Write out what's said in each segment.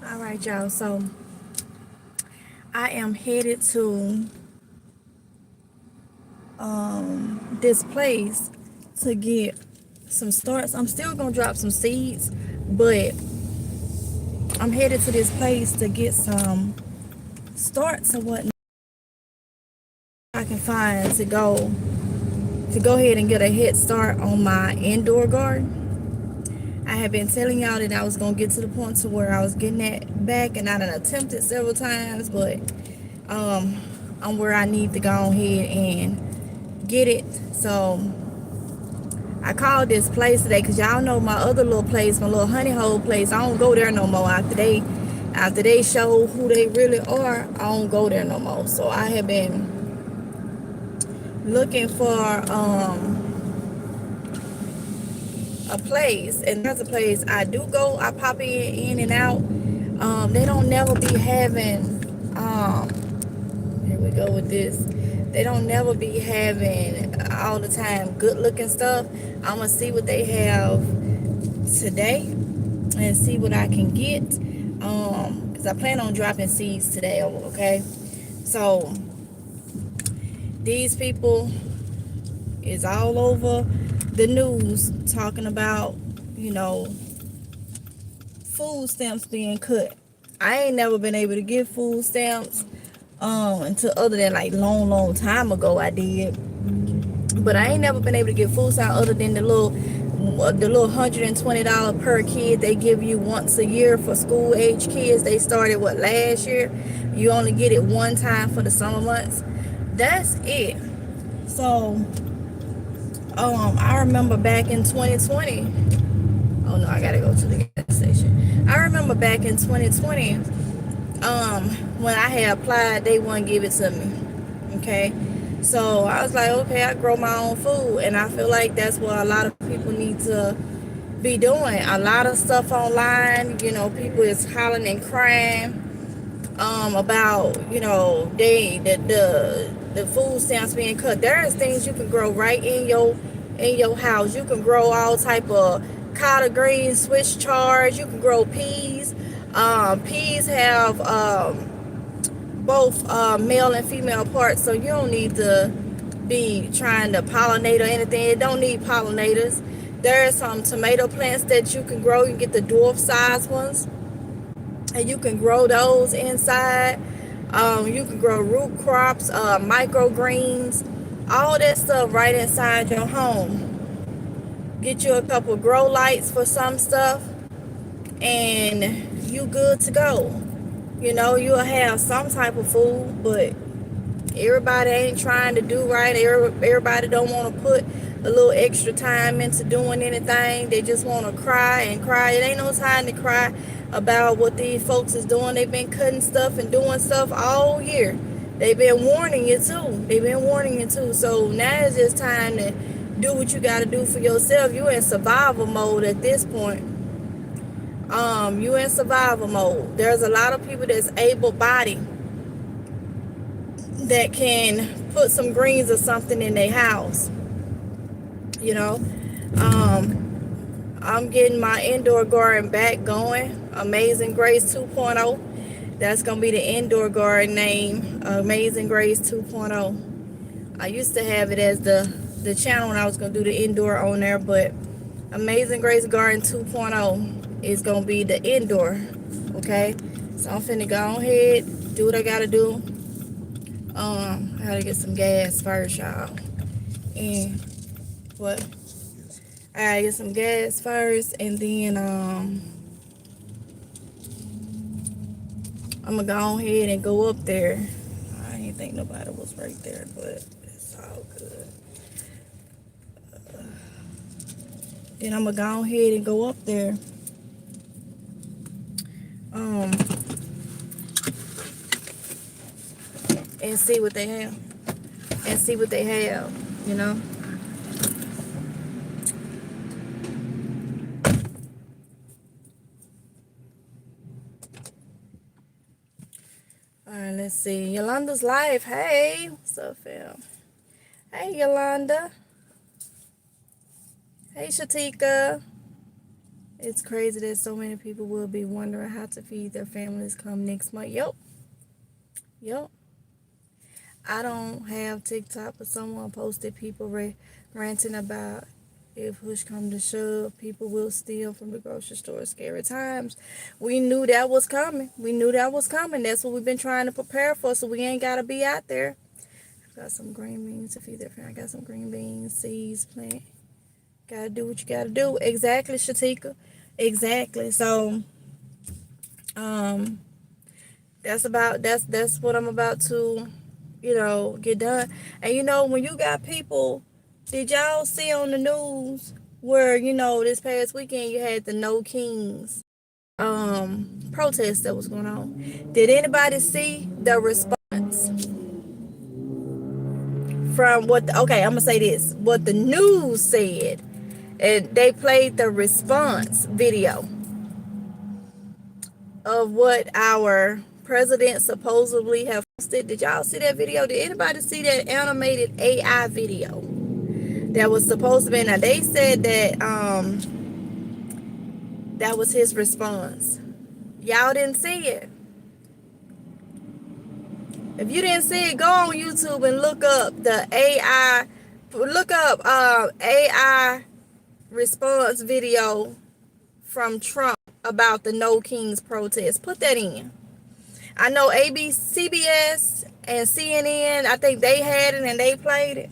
All right, y'all. So I am headed to this place to get some starts. I'm still gonna drop some seeds, but I'm headed to this place to get some starts and whatnot I can find to go ahead and get a head start on my indoor garden. I have been telling y'all that I was gonna get to the point to where I was getting that back, and I done attempted several times, but um, I'm where I need to go ahead and get it. So I called this place today because y'all know my other little place, my little honey hole place. I don't go there no more after they show who they really are. I don't go there no more. So I have been looking for a place, and there's a place I do go. I pop in and out. They don't never be having here we go with this. They don't never be having all the time good looking stuff. I'm gonna see what they have today and see what I can get. Because I plan on dropping seeds today. Okay, so these people is all over the news talking about, you know, food stamps being cut. I ain't never been able to get food stamps until other than like long time ago I did. But I ain't never been able to get food stamps other than the little $120 per kid they give you once a year for school age kids. They started last year. You only get it one time for the summer months. That's it. So I remember back in 2020. Oh no, I gotta go to the gas station. I remember back in 2020, when I had applied, they wouldn't give it to me. Okay, so I was like, okay, I grow my own food, and I feel like that's what a lot of people need to be doing. A lot of stuff online, people is hollering and crying about, the food stamps being cut. There's things you can grow right in your house. You can grow all type of collard greens, Swiss chard. You can grow peas. Peas have both male and female parts, so you don't need to be trying to pollinate or anything. It don't need pollinators. There are some tomato plants that you can grow. You can get the dwarf size ones, and you can grow those inside. You can grow root crops, microgreens, all that stuff right inside your home. Get you a couple grow lights for some stuff, and you good to go. You'll have some type of food, but everybody ain't trying to do right. Everybody don't want to put a little extra time into doing anything. They just want to cry and cry. It ain't no time to cry about what these folks is doing. They've been cutting stuff and doing stuff all year. They've been warning you too. So now it's just time to do what you got to do for yourself. You in survival mode at this point. You in survival mode. There's a lot of people that's able-bodied that can put some greens or something in their house. I'm getting my indoor garden back going. Amazing Grace 2.0. That's gonna be the indoor garden name, Amazing Grace 2.0. I used to have it as the channel when I was gonna do the indoor on there, but Amazing Grace Garden 2.0 is gonna be the indoor. Okay, so I'm finna go ahead, do what I gotta do. I gotta get some gas first, y'all. And what? I gotta get some gas first, and then I'm gonna go ahead and go up there. I didn't think nobody was right there, but it's all good. Then I'm gonna go ahead and go up there. Um, and see what they have. You know. All right, let's see. Yolanda's live. Hey, what's up, fam? Hey, Yolanda. Hey, Shatika. It's crazy that so many people will be wondering how to feed their families come next month. Yep, yep. I don't have TikTok, but someone posted people ranting about if push come to shove, people will steal from the grocery store. Scary times. We knew that was coming. We knew that was coming. That's what we've been trying to prepare for, so we ain't got to be out there. Got some green beans to feed their family. I got some green beans, seeds, plant. Gotta do what you gotta do. Exactly, Shatika. Exactly. So, um, that's what I'm about to, get done. And when you got people, did y'all see on the news where, this past weekend you had the No Kings protest that was going on? Did anybody see the response from okay, I'm gonna say this, what the news said, and they played the response video of what our president supposedly have posted. Did y'all see that video? Did anybody see that animated AI video that was supposed to be? Now they said that that was his response. Y'all didn't see it. If you didn't see it, go on YouTube and look up the AI. Look up AI response video from Trump about the No Kings protest. Put that in. I know ABC, CBS, and CNN, I think they had it and they played it.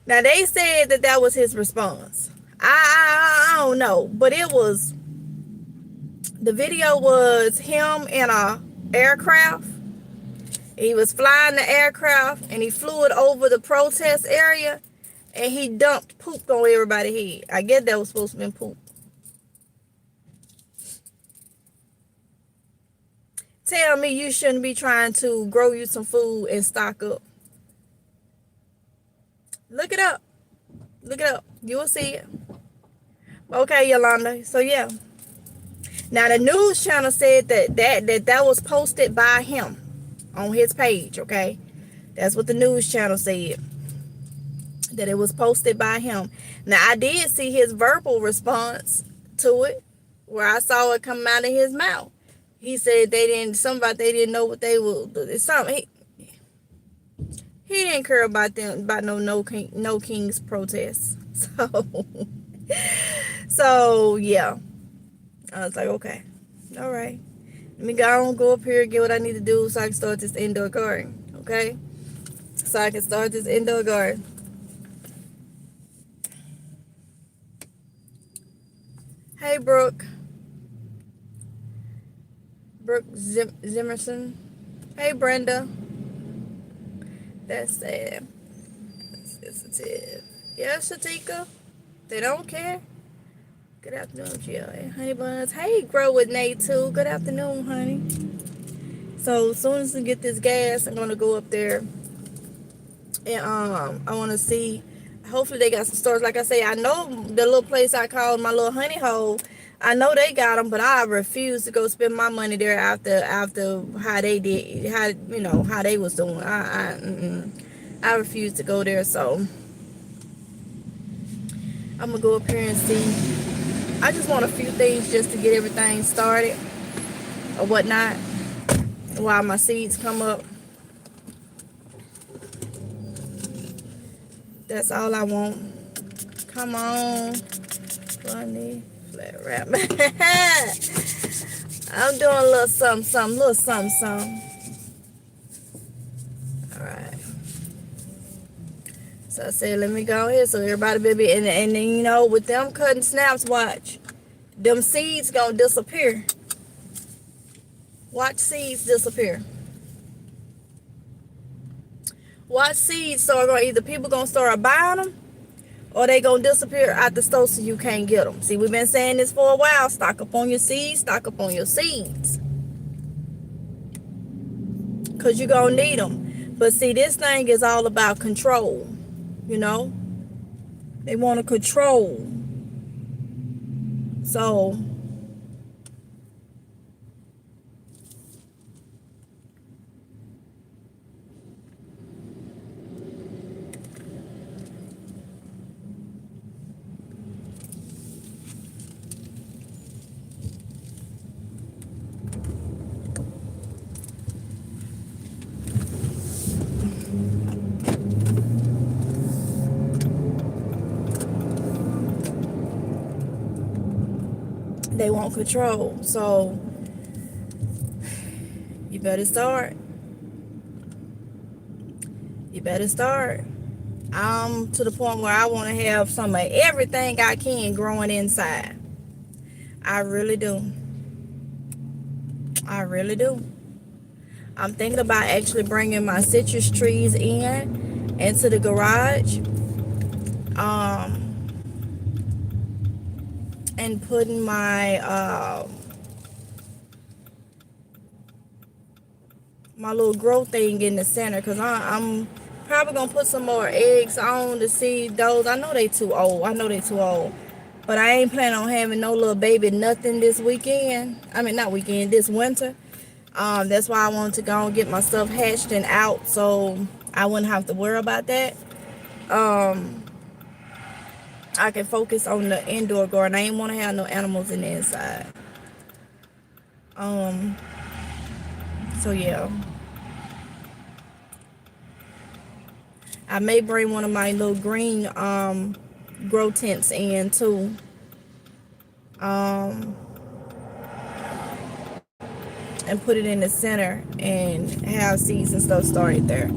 Now, they said that that was his response. I don't know, but the video was him in a aircraft. He was flying the aircraft and he flew it over the protest area and he dumped poop on everybody's head. I guess that was supposed to be poop. Tell me you shouldn't be trying to grow you some food and stock up. Look it up. Look it up. You will see it. Okay, Yolanda. So yeah. Now the news channel said that was posted by him on his page. Okay, that's what the news channel said. That it was posted by him. Now I did see his verbal response to it, where I saw it come out of his mouth. He said they didn't know what they were. It's something. He didn't care about no Kings protests. So yeah, I was like, okay, all right. Let me go up here, get what I need to do so I can start this indoor garden. Okay, so I can start this indoor garden. Hey, Brooke Zimmerson. Hey, Brenda. That's sad. That's sensitive. Yeah, Shatika. They don't care. Good afternoon, Jill. Hey, Honey Buns. Hey, Grow with Nate too. Good afternoon, honey. So as soon as we get this gas, I'm gonna go up there and I wanna see. Hopefully they got some stores. Like I say, I know the little place I called my little honey hole. I know they got them, but I refuse to go spend my money there after how they did, how they was doing. I refuse to go there, so I'm gonna go up here and see. I just want a few things just to get everything started or whatnot while my seeds come up. That's all I want. Come on, funny flat wrap. I'm doing a little something, little something. All right. So I said, let me go here so everybody be and then, with them cutting snaps, watch. Them seeds gonna disappear. Watch seeds disappear. Watch seeds start going, either people gonna start buying them or they gonna disappear out the store so you can't get them. See, we've been saying this for a while. Stock up on your seeds, stock up on your seeds. Because you're gonna need them. But see, this thing is all about control. They want to control. So they want control. So you better start. You better start. I'm to the point where I want to have some of everything I can growing inside. I really do. I really do. I'm thinking about actually bringing my citrus trees into the garage, and putting my little grow thing in the center, because I'm probably gonna put some more eggs on to see those. I know they too old. But I ain't planning on having no little baby nothing this weekend. I mean, not weekend, this winter. That's why I wanted to go and get my stuff hatched and out, so I wouldn't have to worry about that. I can focus on the indoor garden. I ain't want to have no animals in the inside. So yeah, I may bring one of my little green grow tents in too. And put it in the center and have seeds and stuff started there.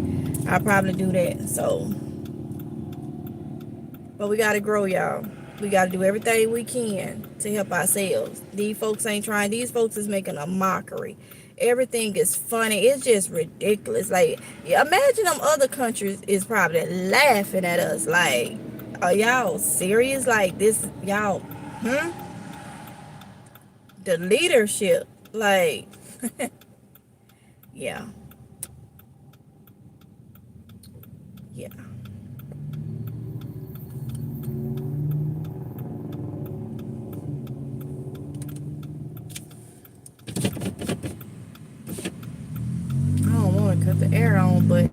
I'll probably do that. So, but we gotta grow, y'all. We gotta do everything we can to help ourselves. These folks ain't trying. These folks is making a mockery. Everything is funny. It's just ridiculous. Like, imagine them other countries is probably laughing at us. Like, are y'all serious? Like this, y'all? The leadership, like, yeah. I don't want to cut the air on, but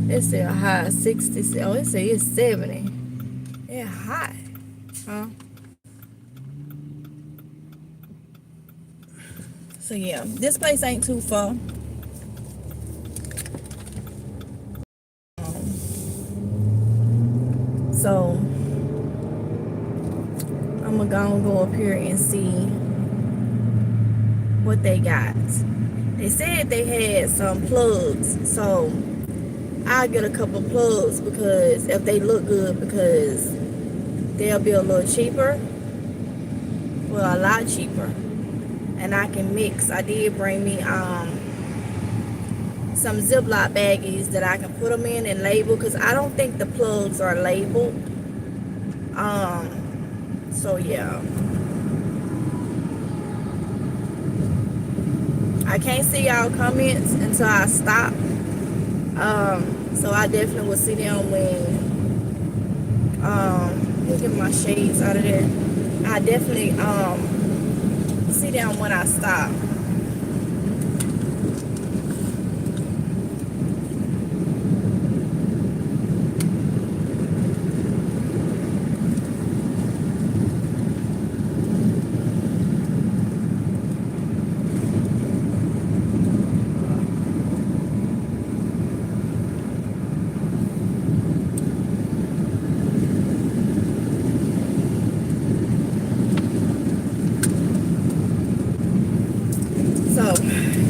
it's a high 60. Oh, it say it's 70. It's hot, huh? So yeah, this place ain't too far. So I'm gonna go up here and see what they got. They said they had some plugs, so I'll get a couple plugs, because if they look good, because they'll be a little cheaper. Well, a lot cheaper. And I can mix. I did bring me some Ziploc baggies that I can put them in and label, because I don't think the plugs are labeled. So yeah, I can't see y'all comments until I stop. So I definitely will see them when let me get my shades out of there. I definitely see them when I stop.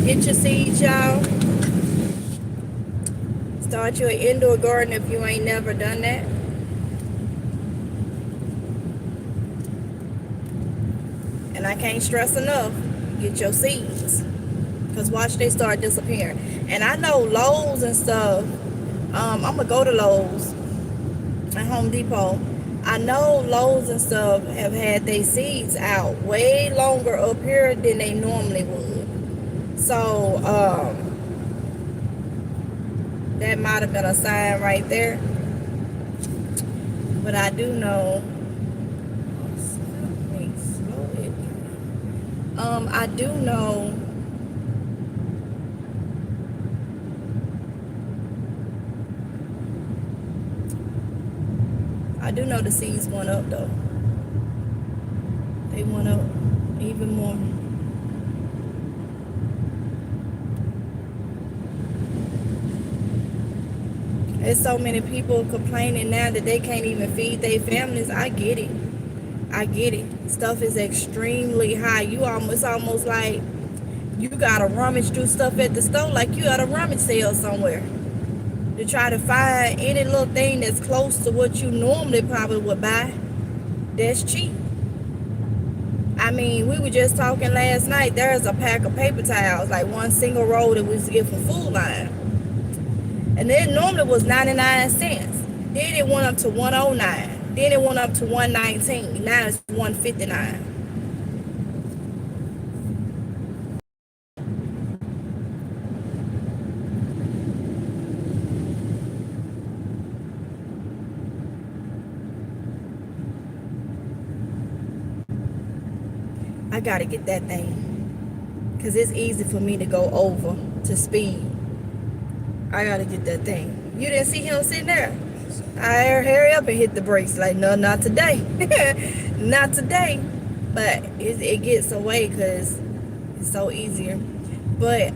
Get your seeds, y'all. Start your indoor garden if you ain't never done that. And I can't stress enough, get your seeds, because watch they start disappearing. And I know Lowe's and stuff, I'm gonna go to Lowe's and Home Depot. I know Lowe's and stuff have had their seeds out way longer up here than they normally would. So that might have been a sign right there. But I do know, I do know the seeds went up though. They went up even more. There's so many people complaining now that they can't even feed their families. I get it. I get it. Stuff is extremely high. It's almost like you gotta rummage through stuff at the store like you at a rummage sale somewhere to try to find any little thing that's close to what you normally probably would buy that's cheap. I mean, we were just talking last night. There's a pack of paper towels, like one single roll that we used to get from Food Line. And then normally was 99 cents. Then it went up to 109. Then it went up to 119. Now it's 159. I gotta get that thing, because it's easy for me to go over to speed. I gotta get that thing. You didn't see him sitting there? I hurry up and hit the brakes. Like, no, not today. Not today. But it gets away because it's so easier. But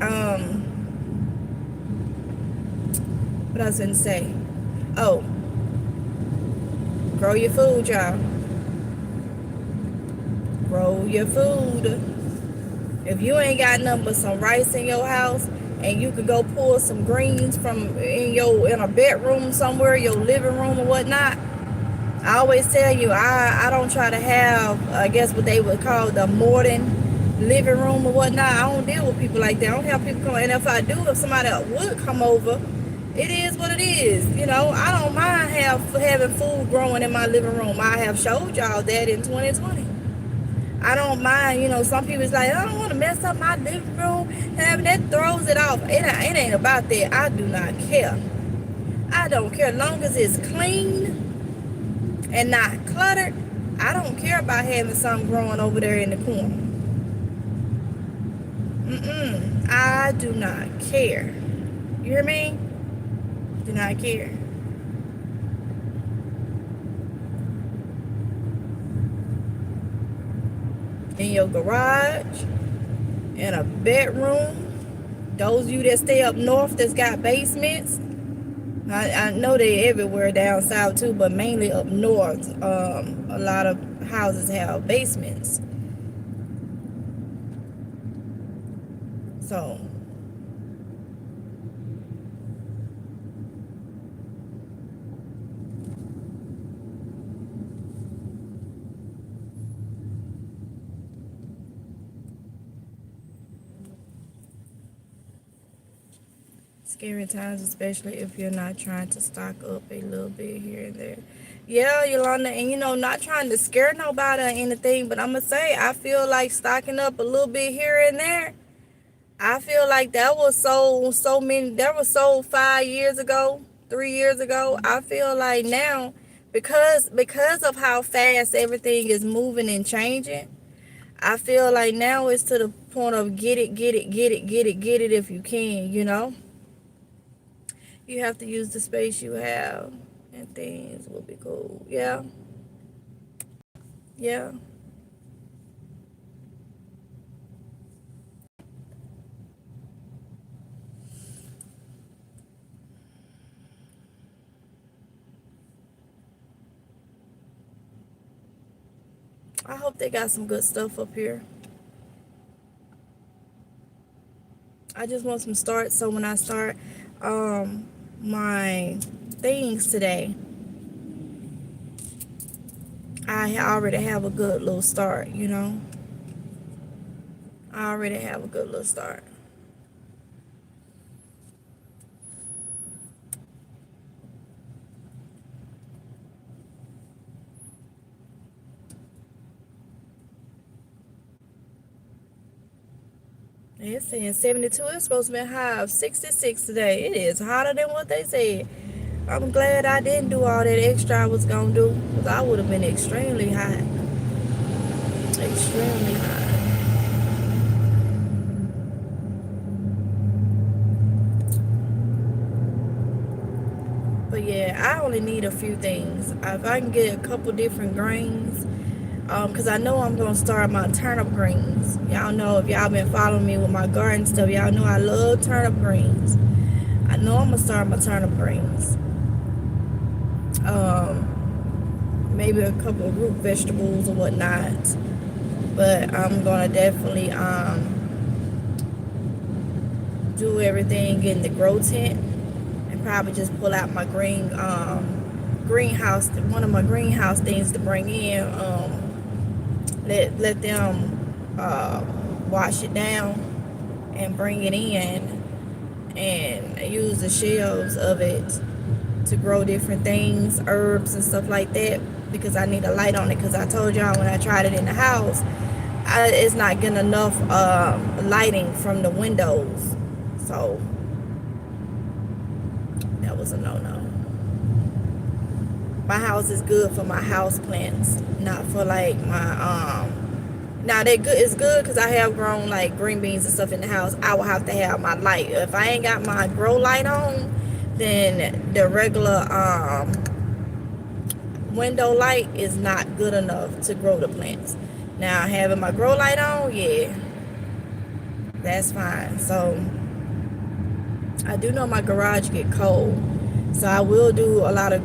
what I was gonna say? Oh, grow your food, y'all. Grow your food. If you ain't got nothing but some rice in your house, and you could go pull some greens from in a bedroom somewhere, your living room or whatnot. I always tell you, I don't try to have, I guess what they would call the modern living room or whatnot. I don't deal with people like that. I don't have people come, and if I do, if somebody would come over, it is what it is. You know, I don't mind having food growing in my living room. I have showed y'all that in 2020. I don't mind, you know, some people's like, I don't want to mess up my living room. And that throws it off. It ain't about that. I do not care. I don't care. As long as it's clean and not cluttered, I don't care about having something growing over there in the corner. I do not care. You hear me? Do not care. In your garage, in a bedroom, those of you that stay up north that's got basements, I know they're everywhere down south too, but mainly up north, a lot of houses have basements. So scary times, especially if you're not trying to stock up a little bit here and there. Yeah, Yolanda, and you know, not trying to scare nobody or anything, but I'm gonna say, I feel like stocking up a little bit here and there. I feel like that was that was sold 5 years ago, 3 years ago. I feel like now, because of how fast everything is moving and changing, I feel like now it's to the point of get it if you can, you know. You have to use the space you have, and things will be cool. Yeah. Yeah. I hope they got some good stuff up here. I just want some starts, so when I start my things today, I already have a good little start, you know. I already have a good little start. It's saying 72. It's supposed to be a high of 66 today. It is hotter than what they said. I'm glad I didn't do all that extra I was going to do, because I would have been extremely hot. Extremely hot. But yeah, I only need a few things. If I can get a couple different grains, because I know I'm going to start my turnip greens. Y'all know, if y'all been following me with my garden stuff, y'all know I love turnip greens. I know I'm going to start my turnip greens. maybe a couple of root vegetables or whatnot. But I'm gonna definitely do everything in the grow tent and probably just pull out my greenhouse, one of my greenhouse things to bring in. Let them wash it down and bring it in and use the shelves of it to grow different things, herbs and stuff like that, because I need a light on it, because I told y'all when I tried it in the house, it's not getting enough lighting from the windows. So that was a no-no. My house is good for my house plants, not for like my now they good. It's good because I have grown like green beans and stuff in the house. I will have to have my light. If I ain't got my grow light on, then the regular window light is not good enough to grow the plants. Now having my grow light on, yeah, that's fine. So I do know my garage get cold, so I will do a lot of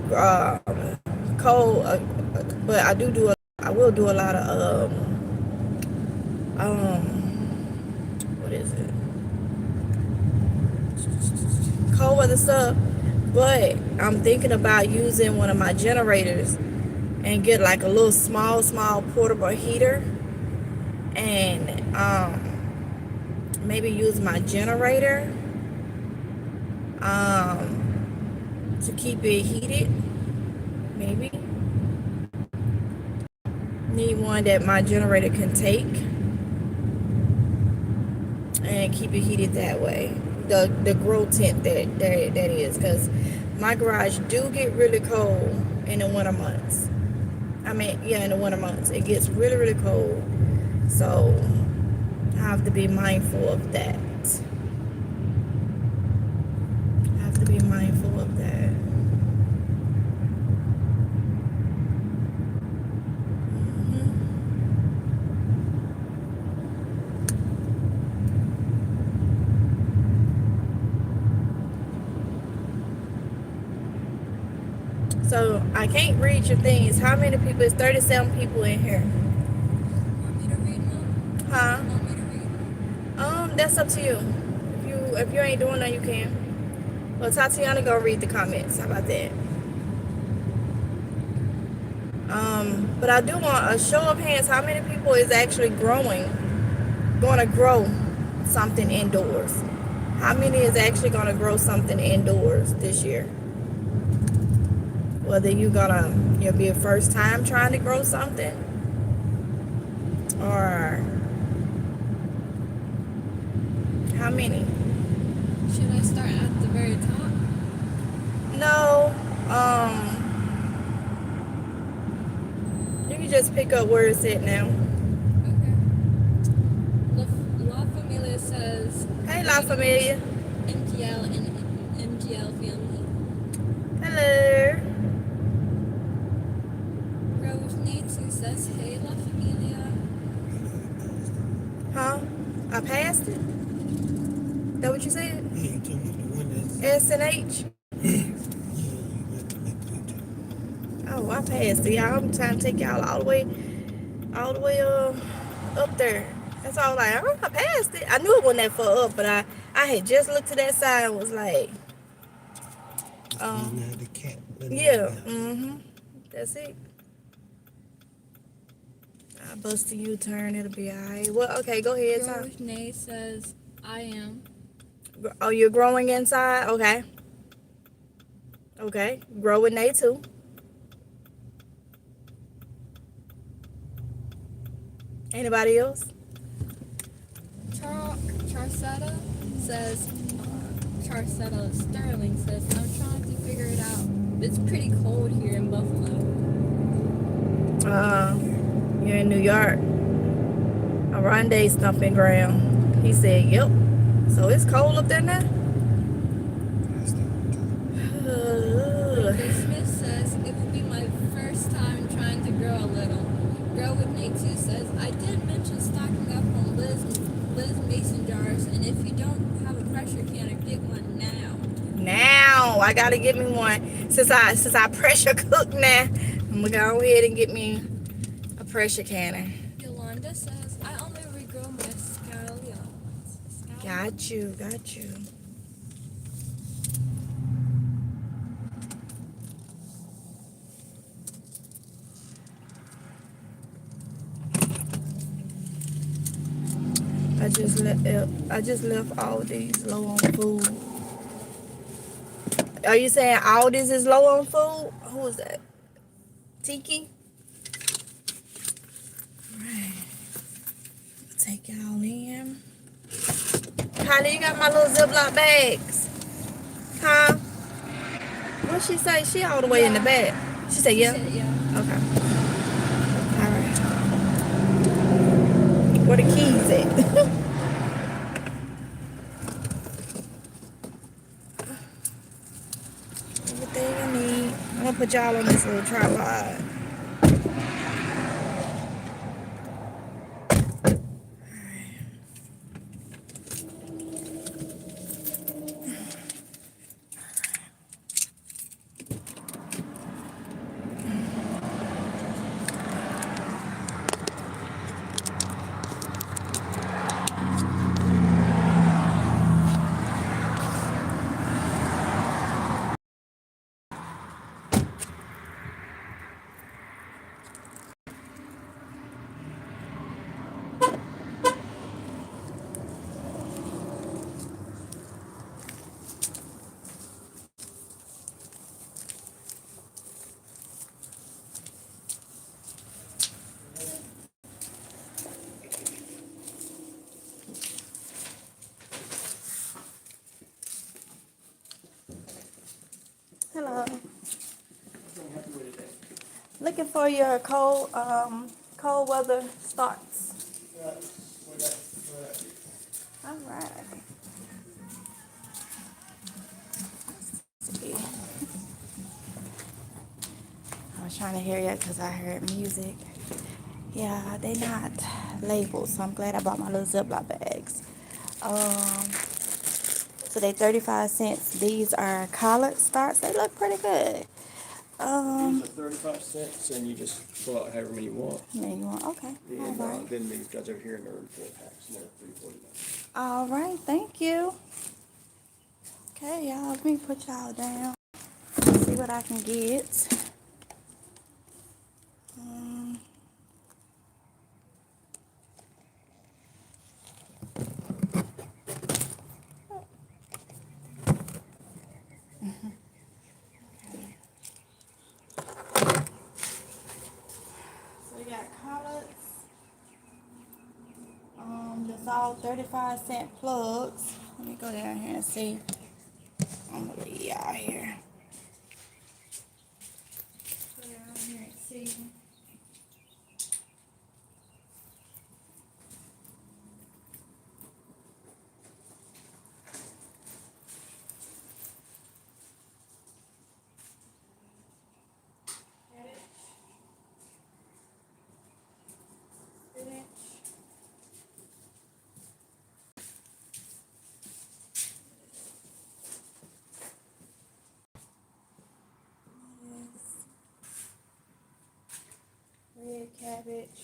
cold, but I will do a lot of what is it, cold weather stuff. But I'm thinking about using one of my generators and get like a little small portable heater, and maybe use my generator to keep it heated. Maybe need one that my generator can take and keep it heated that way. The grow tent that is, because my garage do get really cold in the winter months. I mean, yeah, in the winter months it gets really cold, so I have to be mindful of that. I have to be mindful of that. So I can't read your things. How many people? It's 37 people in here. Want me to read them? Huh? Want me to read? That's up to you. If you ain't doing that, you can. Well, Tatiana go read the comments. How about that? But I do want a show of hands. How many people is actually going to grow something indoors? How many is actually going to grow something indoors this year? Whether you'll be a first time trying to grow something, or how many? Should I start at the very top? No, you can just pick up where it's at now. Okay. La Familia says, Hey, La Familia. MGL and MGL family. Hello. Rose Natsu says, hey, La Familia. Huh? I passed it? That what you said? Yeah, you told me the one that's... S and H? Yeah, you went to make that. Oh, I passed it. Y'all, I'm trying to take y'all all the way up there. That's all. Like, I passed it. I knew it wasn't that far up, but I had just looked to that side and was like, The cat. yeah, that's it. I bust a U-turn, it'll be alright. Well, okay, go ahead, Tom. Rose Nay says, I am. Oh, you're growing inside? Okay. Okay. Grow with Nate too. Anybody else? Charcetta Sterling says, I'm trying to figure it out. It's pretty cold here in Buffalo. You're in New York. Oronde stomping ground. He said, yep. So it's cold up there now? Ricky Smith says, it will be my first time trying to grow a little. Grow with Nate too says, I did mention stocking up on Liz mason jars, and if you don't have a pressure canner, get one now. Now I gotta get me one. Since I pressure cook now, I'm gonna go ahead and get me a pressure canner. Yolanda says, I only regrow my scallions. Got you, got you. I just left all these low on food. Are you saying all this is low on food? Who is that? Tiki? Right. Take y'all in. Kylie, you got my little Ziploc bags? Huh? What she say? She all the way in the back. She said, yeah? Yeah. Okay. All right. Where the keys at? Everything I need. I'm gonna put y'all on this little tripod. Hello. Looking for your cold weather starts. All right. Let's see. I was trying to hear you because I heard music. Yeah, they not labeled, so I'm glad I bought my little Ziploc bags. So they 35 cents. These are collard starts. They look pretty good. These are 35 cents, and you just pull out however many you want. Maybe one. Okay. All And right. then these guys over here, and they're in 4 packs, and they're $3.49. All right. Thank you. Okay, y'all. Let me put y'all down. See what I can get. So we got collards. That's all 35-cent plugs. Let me go down here and see. I'm gonna leave y'all here. Go down here and see. Spinach. Red cabbage.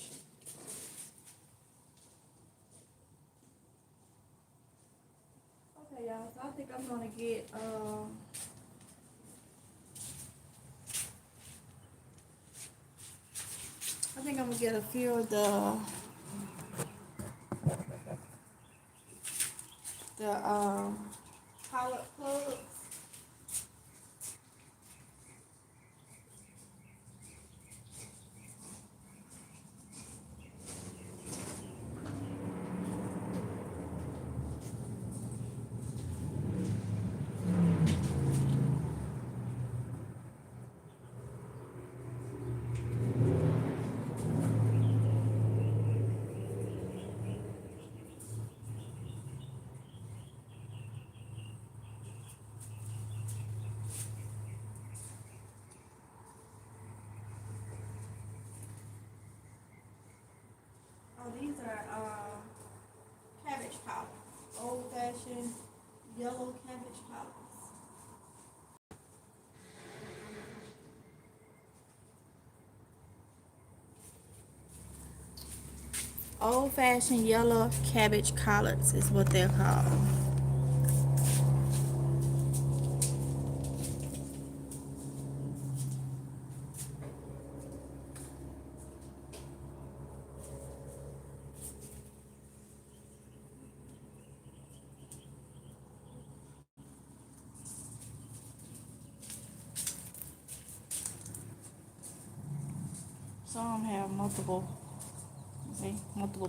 Okay, y'all. So I think I'm gonna get I think I'm gonna get a few of the collar plugs. Oh, these are cabbage powder. Old fashioned yellow cabbage powders. Old-fashioned yellow cabbage collards is what they're called. Some have multiple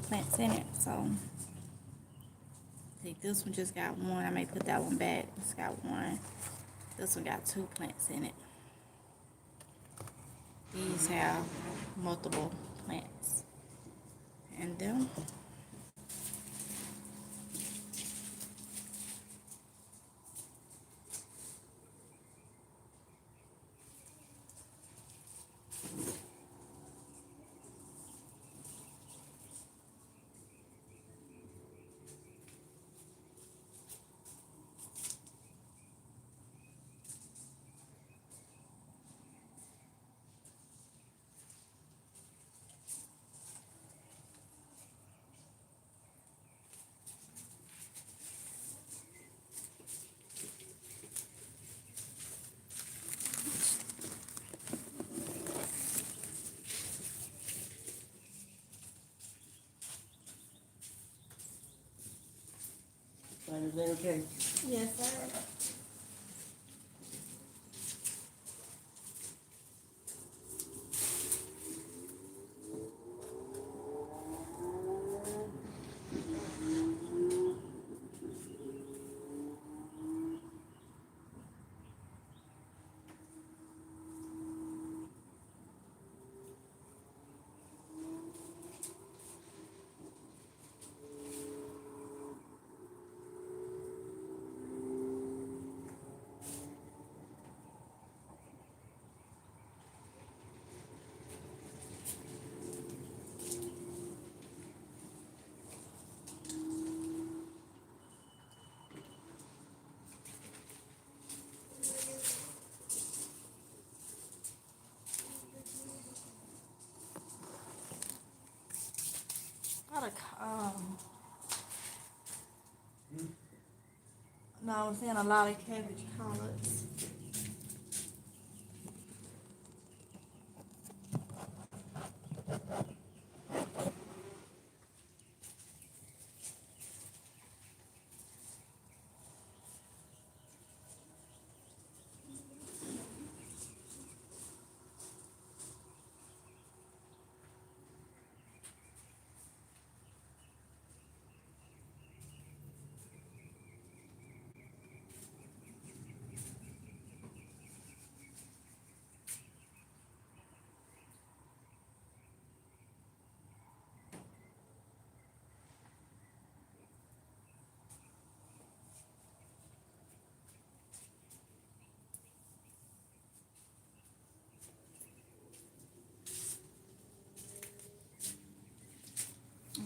plants in it, so see, this one just got one. I may put that one back. It's got one. This one got 2 plants in it. These have multiple plants in them. Find everything okay? Yes, sir. No, I was saying a lot of cabbage collards.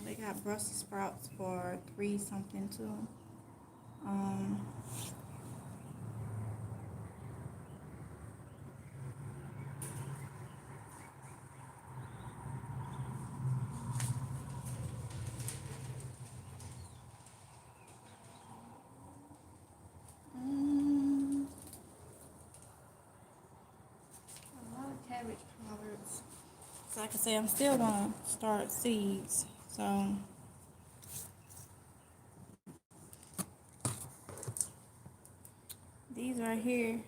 They got Brussels sprouts for 3 something too. A lot of cabbage collards. So like I say, I'm still gonna start seeds. So these right here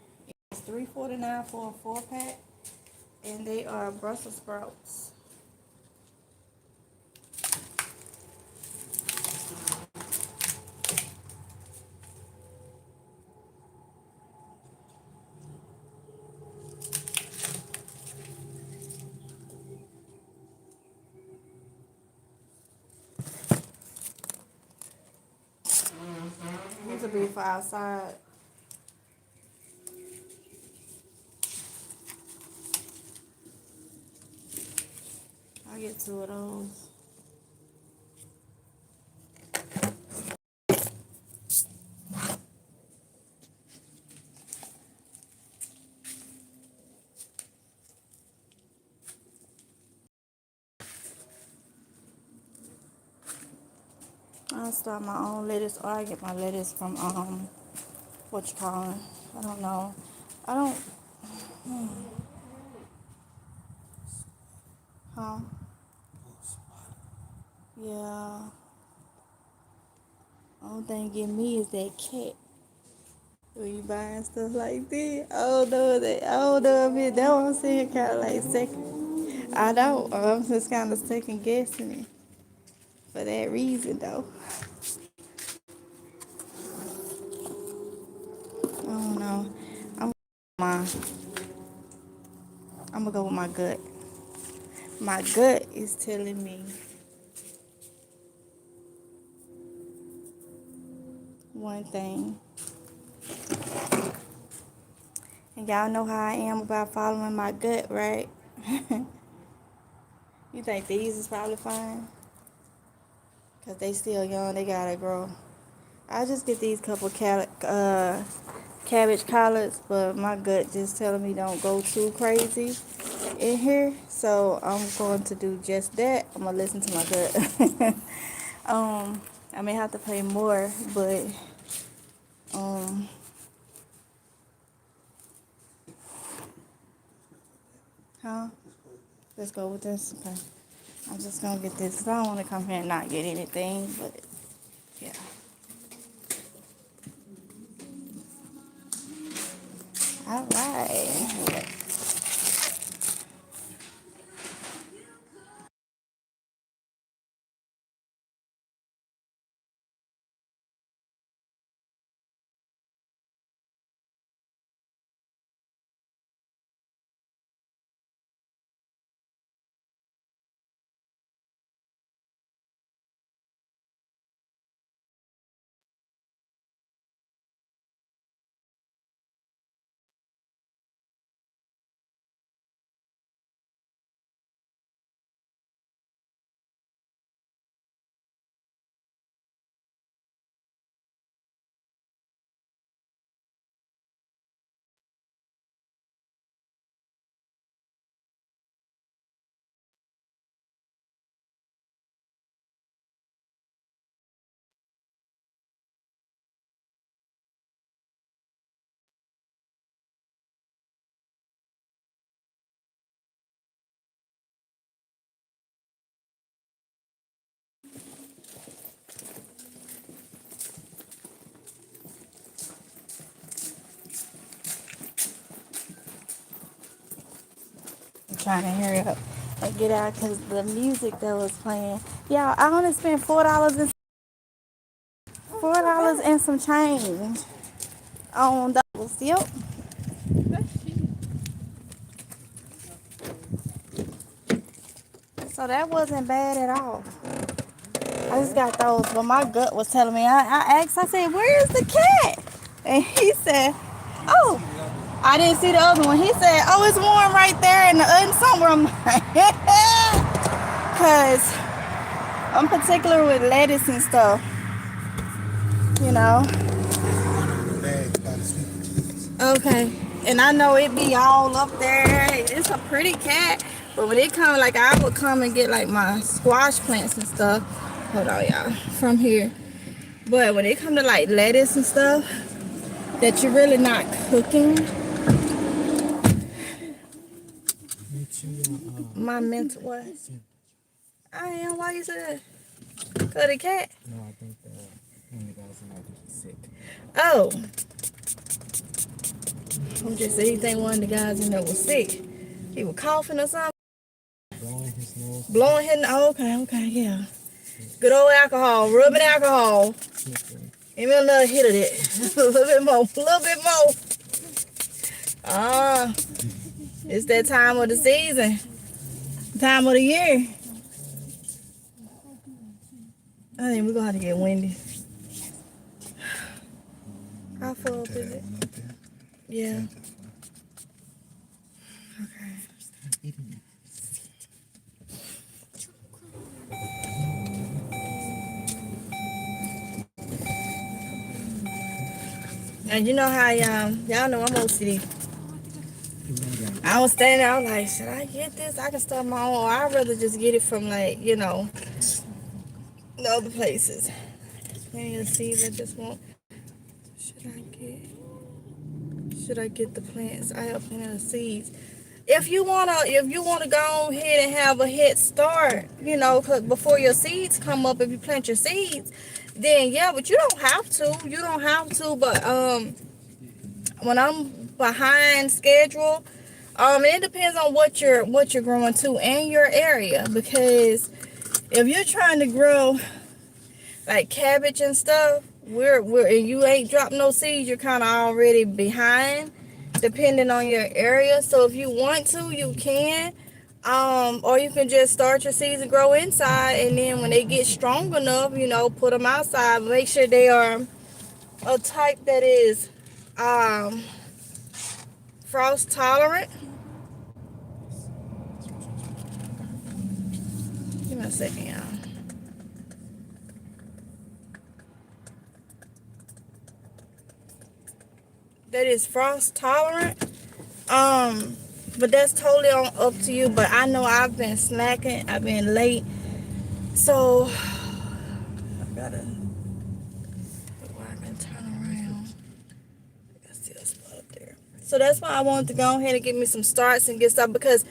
is $3.49 for a 4-pack, and they are Brussels sprouts. These will be for outside. I'll get 2 of those. I'll start my own lettuce, or I get my lettuce from what you call it? I don't know. I don't. Huh? Yeah. Only thing get me is that cat. When you buying stuff like this, I don't know if it. That what I'm saying, kind of like second. I don't. I'm just kind of second guessing it for that reason, though. I don't know. I'm my. I'm gonna go with my gut. My gut is telling me one thing. And y'all know how I am about following my gut, right? You think these is probably fine? Because they still young, they gotta grow. I just get these couple cabbage collards, but my gut just telling me don't go too crazy in here. So I'm going to do just that. I'm gonna listen to my gut. I may have to pay more, but um, huh? Let's go with this. Okay. I'm just gonna get this. I don't want to come here and not get anything, but yeah. All right. I'm trying to hurry up and get out because the music that was playing. Yeah, I only spent $4 and some change on those. Yep. So that wasn't bad at all. I just got those, but my gut was telling me. I asked. I said, "Where is the cat?" And he said, "Oh, I didn't see the other one." He said, "Oh, it's warm right there in the oven somewhere." I'm like, cause I'm particular with lettuce and stuff, you know. Okay, and I know it be all up there. It's a pretty cat, but when it come, like I would come and get like my squash plants and stuff. Hold on, y'all, from here. But when it come to like lettuce and stuff that you're really not cooking, my mental what? I am. Why you said cut a cat? No, I think one of the guys might be sick. Oh, I'm just saying. He think one of the guys in there was sick. He was coughing or something. Blowing his nose. Blowing his. Oh, okay, yeah. Good old alcohol, rubbing alcohol. Give me another hit of that. A little bit more. It's that time of the season, time of the year. I think we're gonna have to get windy. How far up is it? Yeah. Okay. And you know how y'all know I'm OCD. I was standing there, I was like, should I get this? I can start my own. Or I'd rather just get it from like, the other places. plenty of seeds. I just want. Should I get the plants? I have plenty of seeds. If you wanna go ahead and have a head start, 'cause before your seeds come up, if you plant your seeds, then yeah, but you don't have to. You don't have to. But when I'm behind schedule, it depends on what you're growing to and your area, because if you're trying to grow like cabbage and stuff, and you ain't dropped no seeds, you're kind of already behind, depending on your area. So if you want to, you can, or you can just start your seeds and grow inside, and then when they get strong enough, put them outside. Make sure they are a type that is frost tolerant. Give me a second, y'all. That is frost tolerant. But that's totally up to you. But I know I've been slacking. I've been late. So I gotta where I can turn around. I can see a spot up there. So that's why I wanted to go ahead and get me some starts and get stuff, because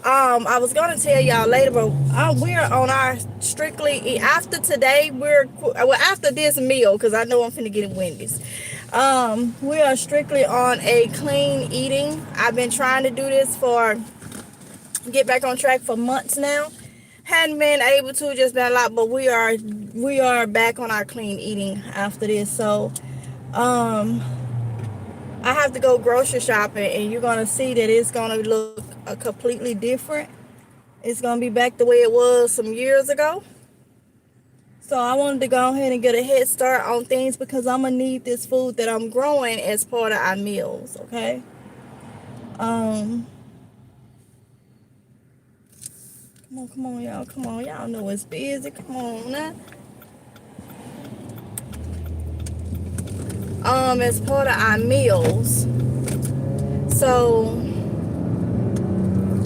I was gonna tell y'all later, but we're on our strictly after today. After this meal, because I know I'm finna get in Wendy's. We are strictly on a clean eating. I've been trying to do this get back on track for months now. Hadn't been able to, just been a lot, but we are back on our clean eating after this. So, I have to go grocery shopping, and you're gonna see that it's gonna look completely different. It's gonna be back the way it was some years ago. So I wanted to go ahead and get a head start on things, because I'm gonna need this food that I'm growing as part of our meals. Okay. Come on, y'all. Come on, y'all know it's busy. Come on now. As part of our meals. So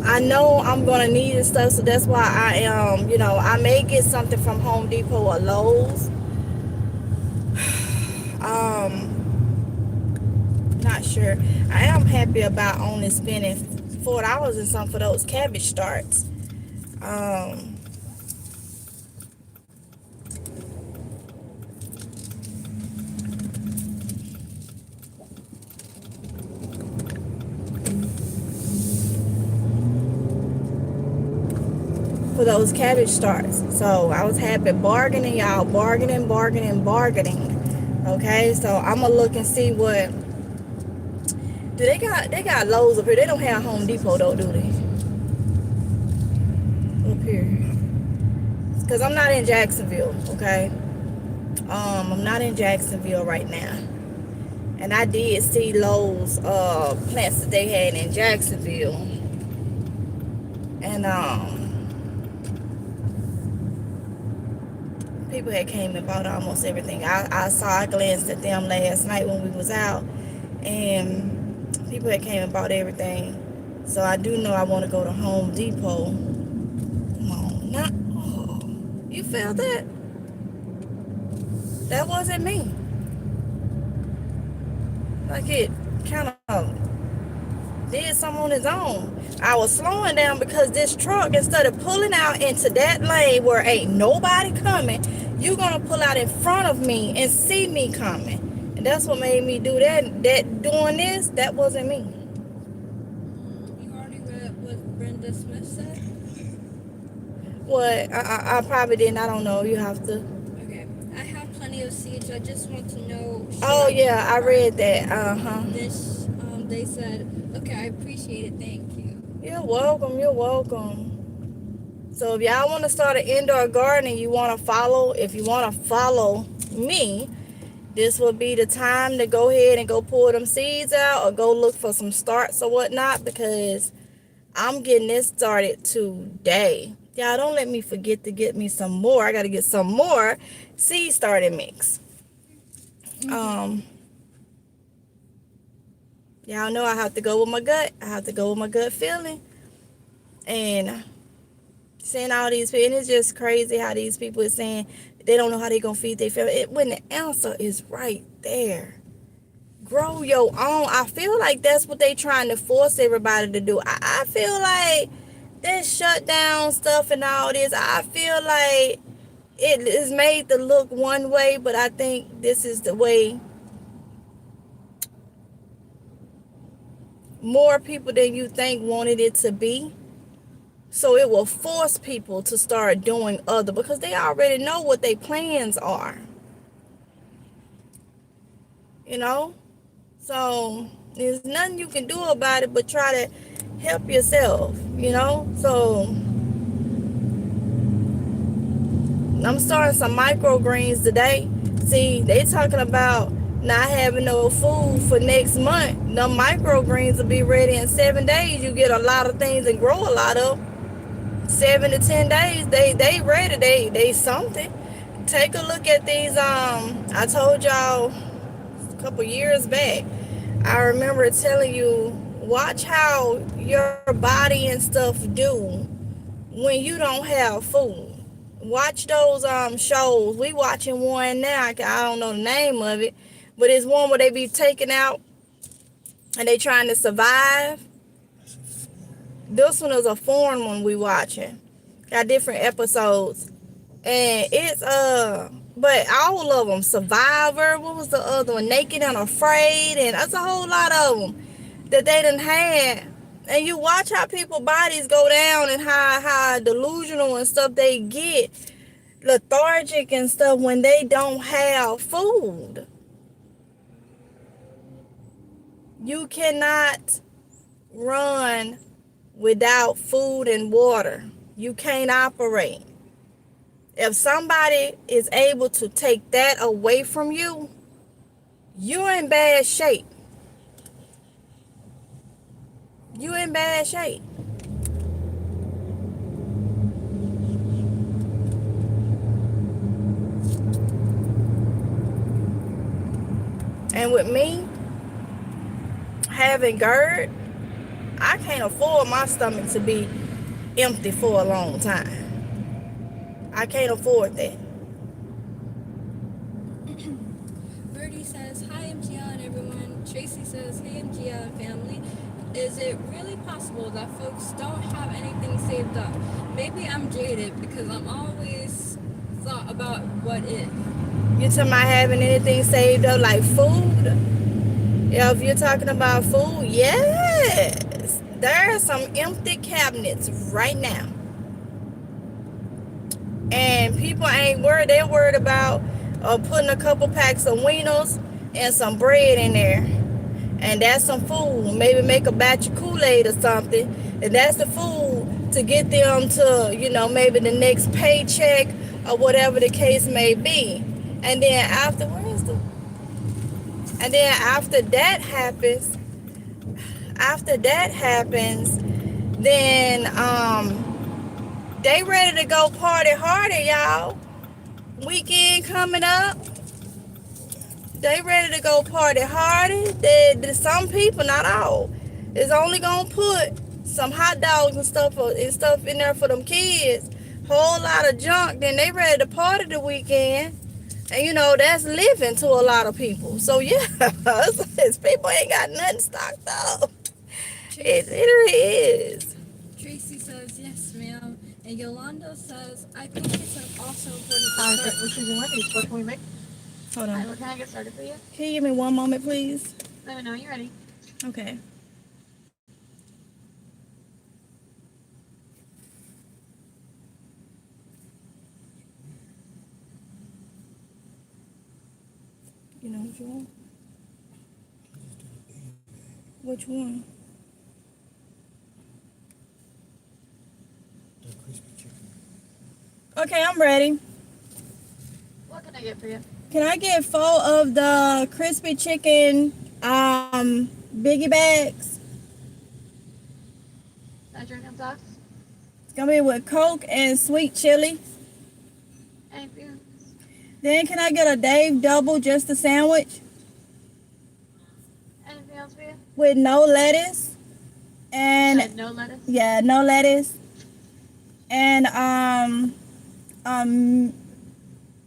I know I'm gonna need this stuff, so that's why I may get something from Home Depot or Lowe's. Not sure. I am happy about only spending $4 and something for those cabbage starts. For those cabbage starts. So I was happy bargaining, y'all. Bargaining. Okay, so I'm gonna look and see what they got Lowe's up here. They don't have Home Depot though, do they? Up here. Because I'm not in Jacksonville, okay? I'm not in Jacksonville right now. And I did see Lowe's plants that they had in Jacksonville. And people had came and bought almost everything. I glanced at them last night when we was out, and people had came and bought everything. So I do know I want to go to Home Depot. Come on, not. Oh, you felt that? That wasn't me. Like it kind of did something on its own. I was slowing down because this truck, instead of pulling out into that lane where ain't nobody coming, you're gonna pull out in front of me and see me coming. And that's what made me do that. Doing this, that wasn't me. You already read what Brenda Smith said? What? I probably didn't. I don't know. You have to. Okay. I have plenty of seeds. I just want to know. Oh yeah, I read that. They said, okay, I appreciate it. Thank you. You're welcome. You're welcome. So if y'all want to start an indoor garden and you want to follow, if you want to follow me, this will be the time to go ahead and go pull them seeds out or go look for some starts or whatnot, because I'm getting this started today. Y'all don't let me forget to get me some more. I got to get some more seed starting mix. Y'all know I have to go with my gut. I have to go with my gut feeling. And seeing all these people, and it's just crazy how these people are saying they don't know how they gonna feed their family. When the answer is right there. Grow your own. I feel like that's what they trying to force everybody to do. I feel like this shutdown stuff and all this, I feel like it is made to look one way, but I think this is the way more people than you think wanted it to be. So it will force people to start doing other, because they already know what their plans are. You know? So there's nothing you can do about it but try to help yourself, you know? So I'm starting some microgreens today. See, they talking about not having no food for next month. The microgreens will be ready in 7 days. You get a lot of things and grow a lot of. 7 to 10 days, they ready. They something. Take a look at these. I told y'all a couple years back. I remember telling you, watch how your body and stuff do when you don't have food. Watch those shows. We watching one now. I don't know the name of it, but it's one where they be taken out and they trying to survive. This one is a foreign one we watching. Got different episodes, and it's but all of them. Survivor. What was the other one? Naked and Afraid, and that's a whole lot of them that they done had. And you watch how people bodies go down and how delusional and stuff they get, lethargic and stuff when they don't have food. You cannot run without food and water. You can't operate. If somebody is able to take that away from you, you're in bad shape. You're in bad shape. And with me having GERD, I can't afford my stomach to be empty for a long time. I can't afford that. Birdie says, hi MGL and everyone. Tracy says, hey MGL and family. Is it really possible that folks don't have anything saved up? Maybe I'm jaded because I'm always thought about what if. You talking about having anything saved up like food? Yeah, if you're talking about food, yes. There are some empty cabinets right now. And people ain't worried. They're worried about putting a couple packs of wieners and some bread in there. And that's some food. Maybe make a batch of Kool-Aid or something. And that's the food to get them to, you know, maybe the next paycheck or whatever the case may be. And then after, and then after that happens, then they ready to go party harder, y'all. Weekend coming up. They ready to go party harder. Some people, not all, is only gonna put some hot dogs and stuff in there for them kids. Whole lot of junk. Then they ready to party the weekend. And you know, that's living to a lot of people. So yeah, people ain't got nothing stocked up. It really is. Tracy says, yes ma'am. And Yolanda says, I think it's also important to start. What can we make? Hold on. What can I get started for you? Can you give me one moment, please? Let me know when you're ready. Okay. You know what you want? Which one? The crispy chicken. Okay, I'm ready. What can I get for you? Can I get 4 of the crispy chicken biggie bags? That drinking sauce? It's gonna be with Coke and sweet chili. Anything else? Then can I get a Dave double, just a sandwich Anything else for you? with no lettuce? And No lettuce? yeah, no lettuce. And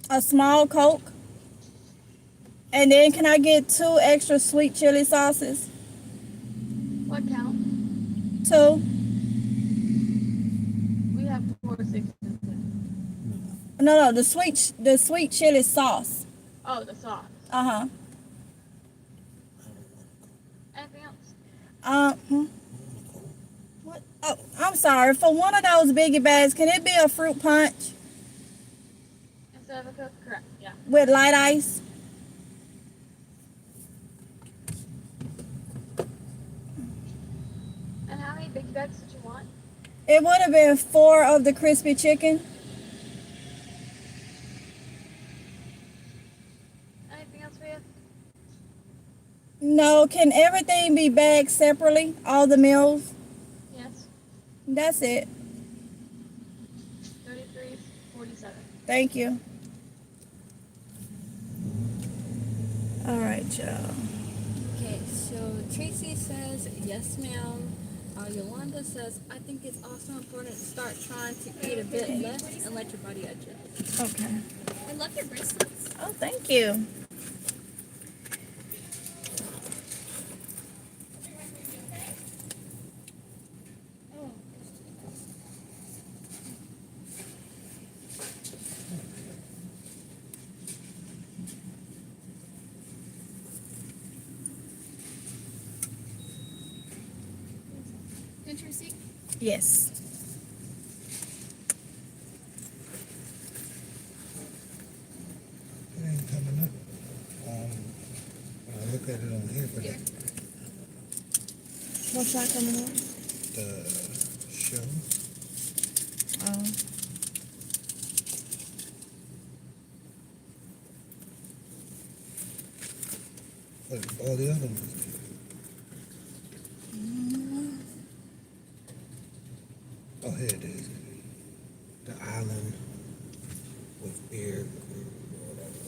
A small Coke. And then can I get 2 extra sweet chili sauces? What count? 2. We have 4 6 No, the sweet chili sauce. Oh, the sauce. Uh-huh. Anything else? What? Oh, I'm sorry. For one of those biggie bags, can it be a fruit punch Instead of a Coke? Correct. Yeah. with light ice? And how many big bags did you want? It would have been 4 of the crispy chicken. Anything else for you? No, can everything be bagged separately? All the meals? Yes. That's it. 33.47. Thank you. All right, y'all. Okay, so Tracy says, yes, ma'am. Yolanda says, I think it's also important to start trying to eat a bit less and let your body adjust. Okay. I love your bracelets. Oh, thank you. Did you receipt? Yes. It ain't coming up. When I look at it on here for What's that coming up? the show, Oh. but all the other ones. Oh, here it is. The island with beer.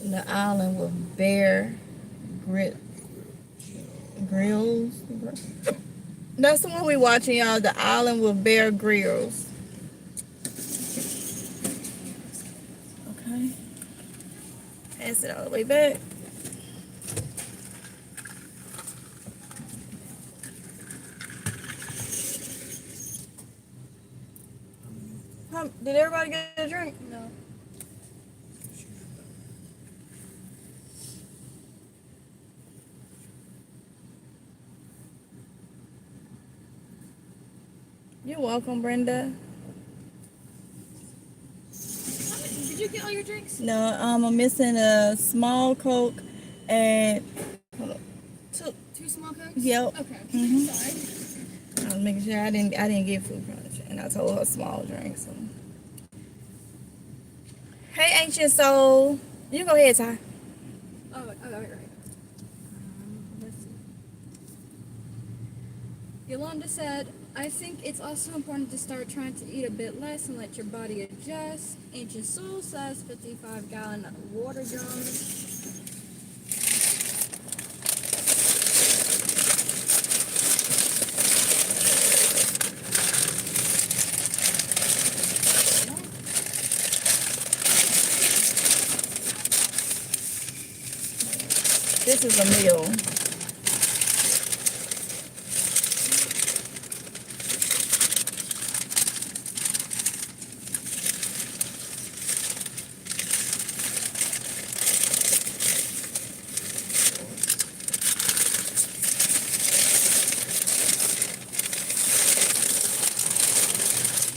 The island with bear grills. That's the one we watching, y'all. The island with bear grills. Okay. Pass it all the way back. Did everybody get a drink? No. You're welcome, Brenda. Did you get all your drinks? No, I'm missing a small Coke and hold on. Two small Cokes? Yep. Okay. Mhm. Sorry. I was making sure I didn't get food crunch, and I told her small drink. So, hey, ancient soul, you go ahead, Ty. Oh, right. Let's see. Yolanda said, I think it's also important to start trying to eat a bit less and let your body adjust. Ancient Soul says 55-gallon water drums. This is a meal.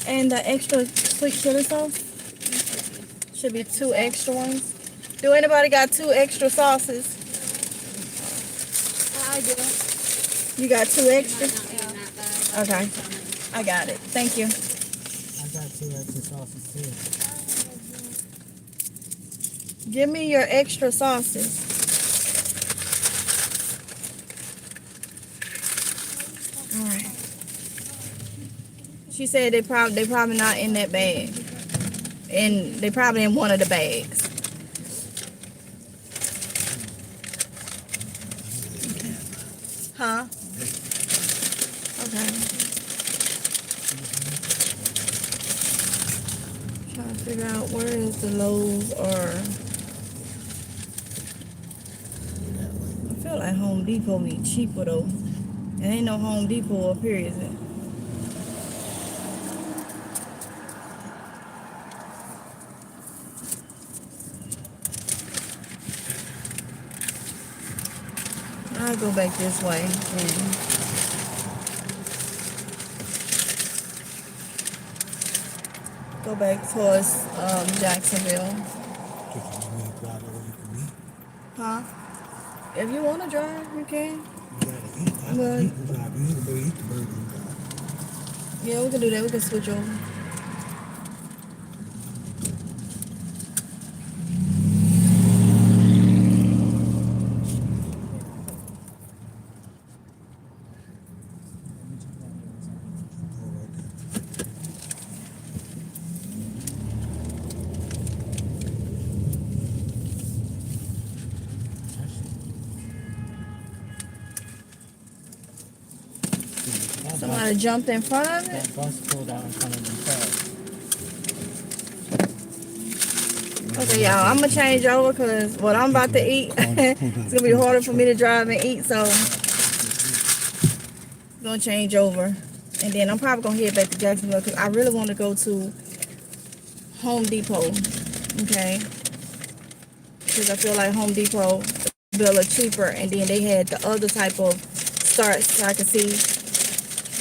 And the extra sweet chili sauce should be 2 extra ones. Do anybody got 2 extra sauces? I do. You got 2 extra? Not in that bag. Okay, I got it. Thank you. I got 2 extra sauces too. Give me your extra sauces. All right. She said they probably not in that bag, and they probably in one of the bags. Huh? Okay. Trying to figure out where is the Lowe's or feel like Home Depot be cheaper though. It ain't no Home Depot up here, is it? I'll go back this way. Go back towards Jacksonville. Just you may drive away from me. Huh? If you want to drive, you can. You gotta eat. I Good. can eat and drive. You can go eat the burger and drive. Yeah, we can do that. We can switch over. Somebody jumped in front of it. That bus pulled out in front of themselves. Okay, y'all, I'm gonna change over because what I'm about to eat, it's gonna be harder for me to drive and eat, so I'm gonna change over. And then I'm probably gonna head back to Jacksonville because I really want to go to Home Depot, okay? Because I feel like Home Depot is a little cheaper, and then they had the other type of starts so I can see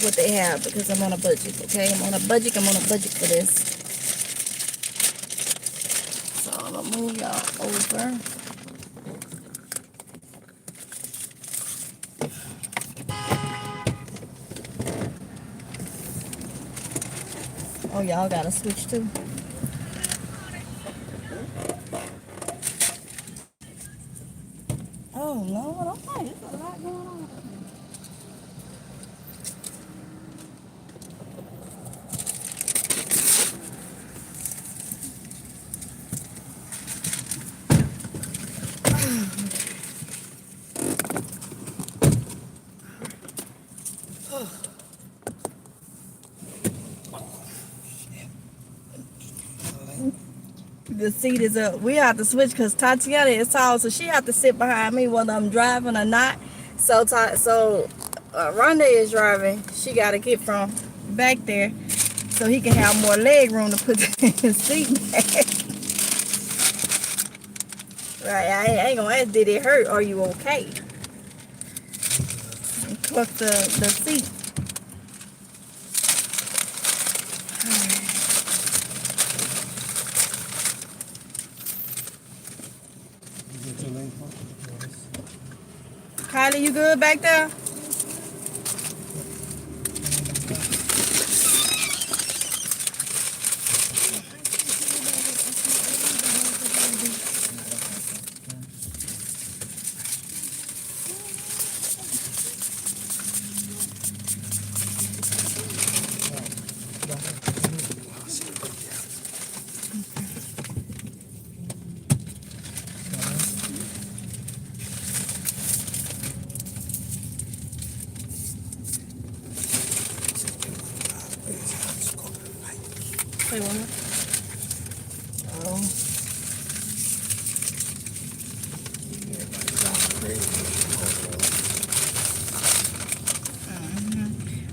what they have because I'm on a budget, okay? I'm on a budget for this. So I'm gonna move y'all over. Oh, y'all gotta switch too. Oh Lord, okay, there's a lot going on. The seat is up. We have to switch because Tatiana is tall, so she have to sit behind me whether I'm driving or not. So Rhonda is driving. She got to get from back there so he can have more leg room to put his seat back. Right, I ain't gonna ask, did it hurt? Are you okay? Cluck the seat. Kylie, you good back there? Say what?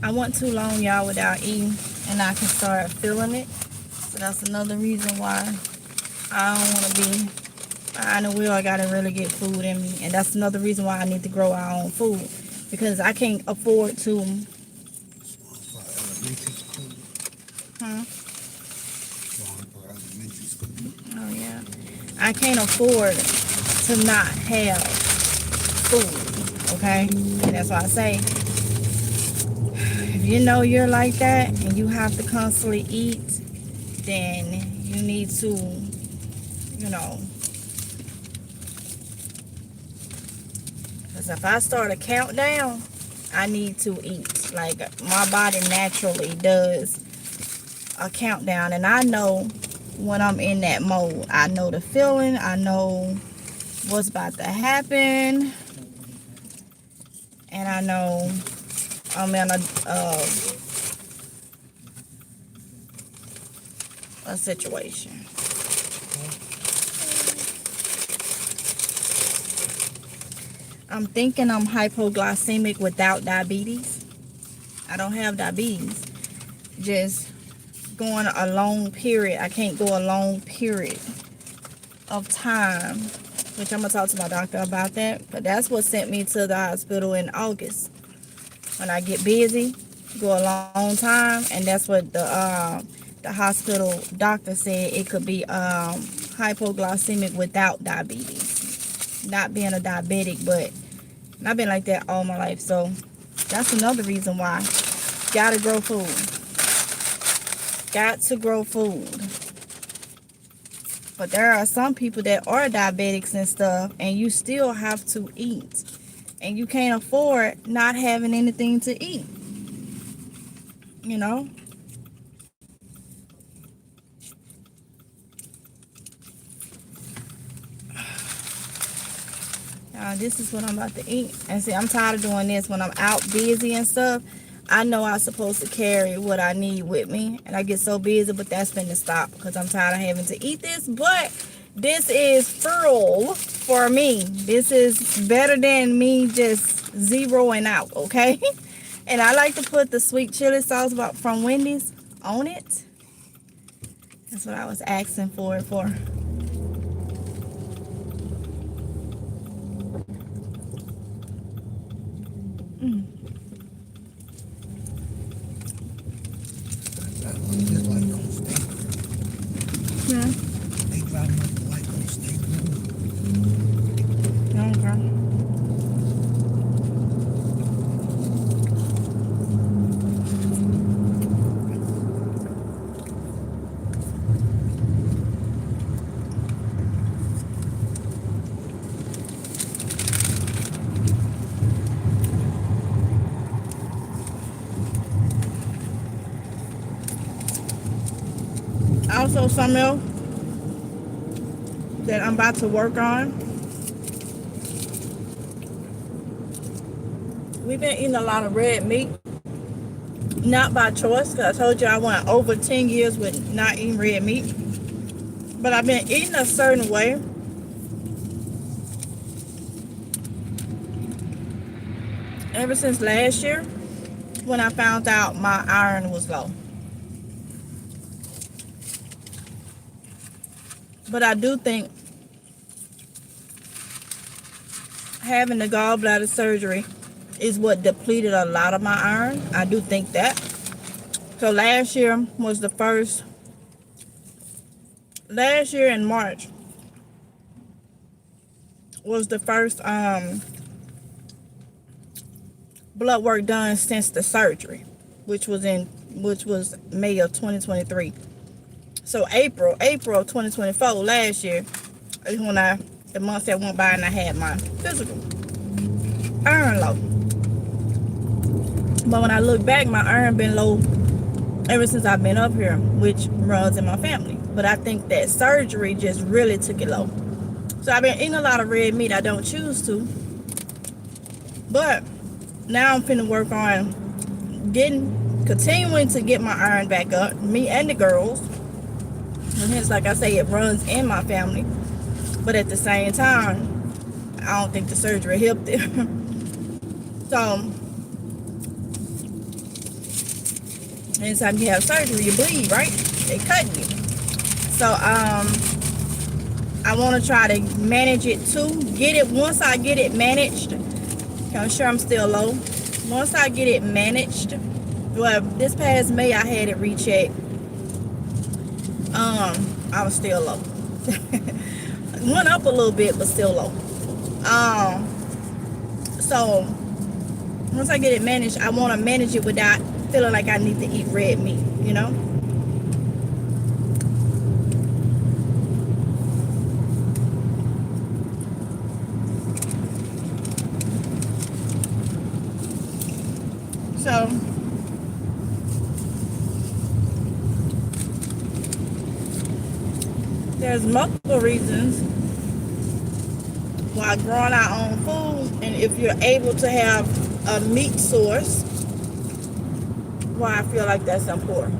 I went too long, y'all, without eating, and I can start feeling it. So that's another reason why I don't want to be. I know we all gotta really get food in me, and that's another reason why I need to grow our own food because I can't afford to. Oh yeah, I can't afford to not have food. Okay, and that's why I say, if you know you're like that and you have to constantly eat, then you need to, you know. Because if I start a countdown, I need to eat. Like, my body naturally does a countdown. And I know when I'm in that mode. I know the feeling. I know what's about to happen. And I know I'm in a situation. I'm thinking I'm hypoglycemic without diabetes. I don't have diabetes. Just going a long period. I can't go a long period of time, which I'm going to talk to my doctor about that. But that's what sent me to the hospital in August. When I get busy, go a long time, and that's what the hospital doctor said. It could be hypoglycemic without diabetes. Not being a diabetic, but I've been like that all my life. So that's another reason why. Gotta grow food. Got to grow food. But there are some people that are diabetics and stuff, and you still have to eat. And you can't afford not having anything to eat. You know? This is what I'm about to eat. And see, I'm tired of doing this when I'm out busy and stuff. I know I'm supposed to carry what I need with me, and I get so busy, but that's been to stop because I'm tired of having to eat this. But this is full for me. This is better than me just zeroing out, okay? And I like to put the sweet chili sauce from Wendy's on it. That's what I was asking for it for. Just like on steak. Hmm. They drop them up like on steak. Okay. Also, something else that I'm about to work on. We've been eating a lot of red meat. Not by choice, because I told you I went over 10 years with not eating red meat. But I've been eating a certain way. Ever since last year, when I found out my iron was low. But I do think having the gallbladder surgery is what depleted a lot of my iron. I do think that. So last year was the first. Last year in March was the first blood work done since the surgery, which was May of 2023. So April of 2024, last year, is when the months that went by and I had my physical iron low. But when I look back, my iron been low ever since I've been up here, which runs in my family. But I think that surgery just really took it low. So I've been eating a lot of red meat. I don't choose to. But now I'm finna work on continuing to get my iron back up, me and the girls. And hence, like I say, it runs in my family. But at the same time, I don't think the surgery helped it. So, anytime you have surgery, you bleed, right? They cutting you. So, I want to try to manage it too. Once I get it managed, I'm sure I'm still low. Once I get it managed, well, this past May I had it rechecked. I was still low. Went up a little bit, but still low. So once I get it managed, I want to manage it without feeling like I need to eat red meat, you know? So there's multiple reasons why growing our own food, and if you're able to have a meat source, why I feel like that's important.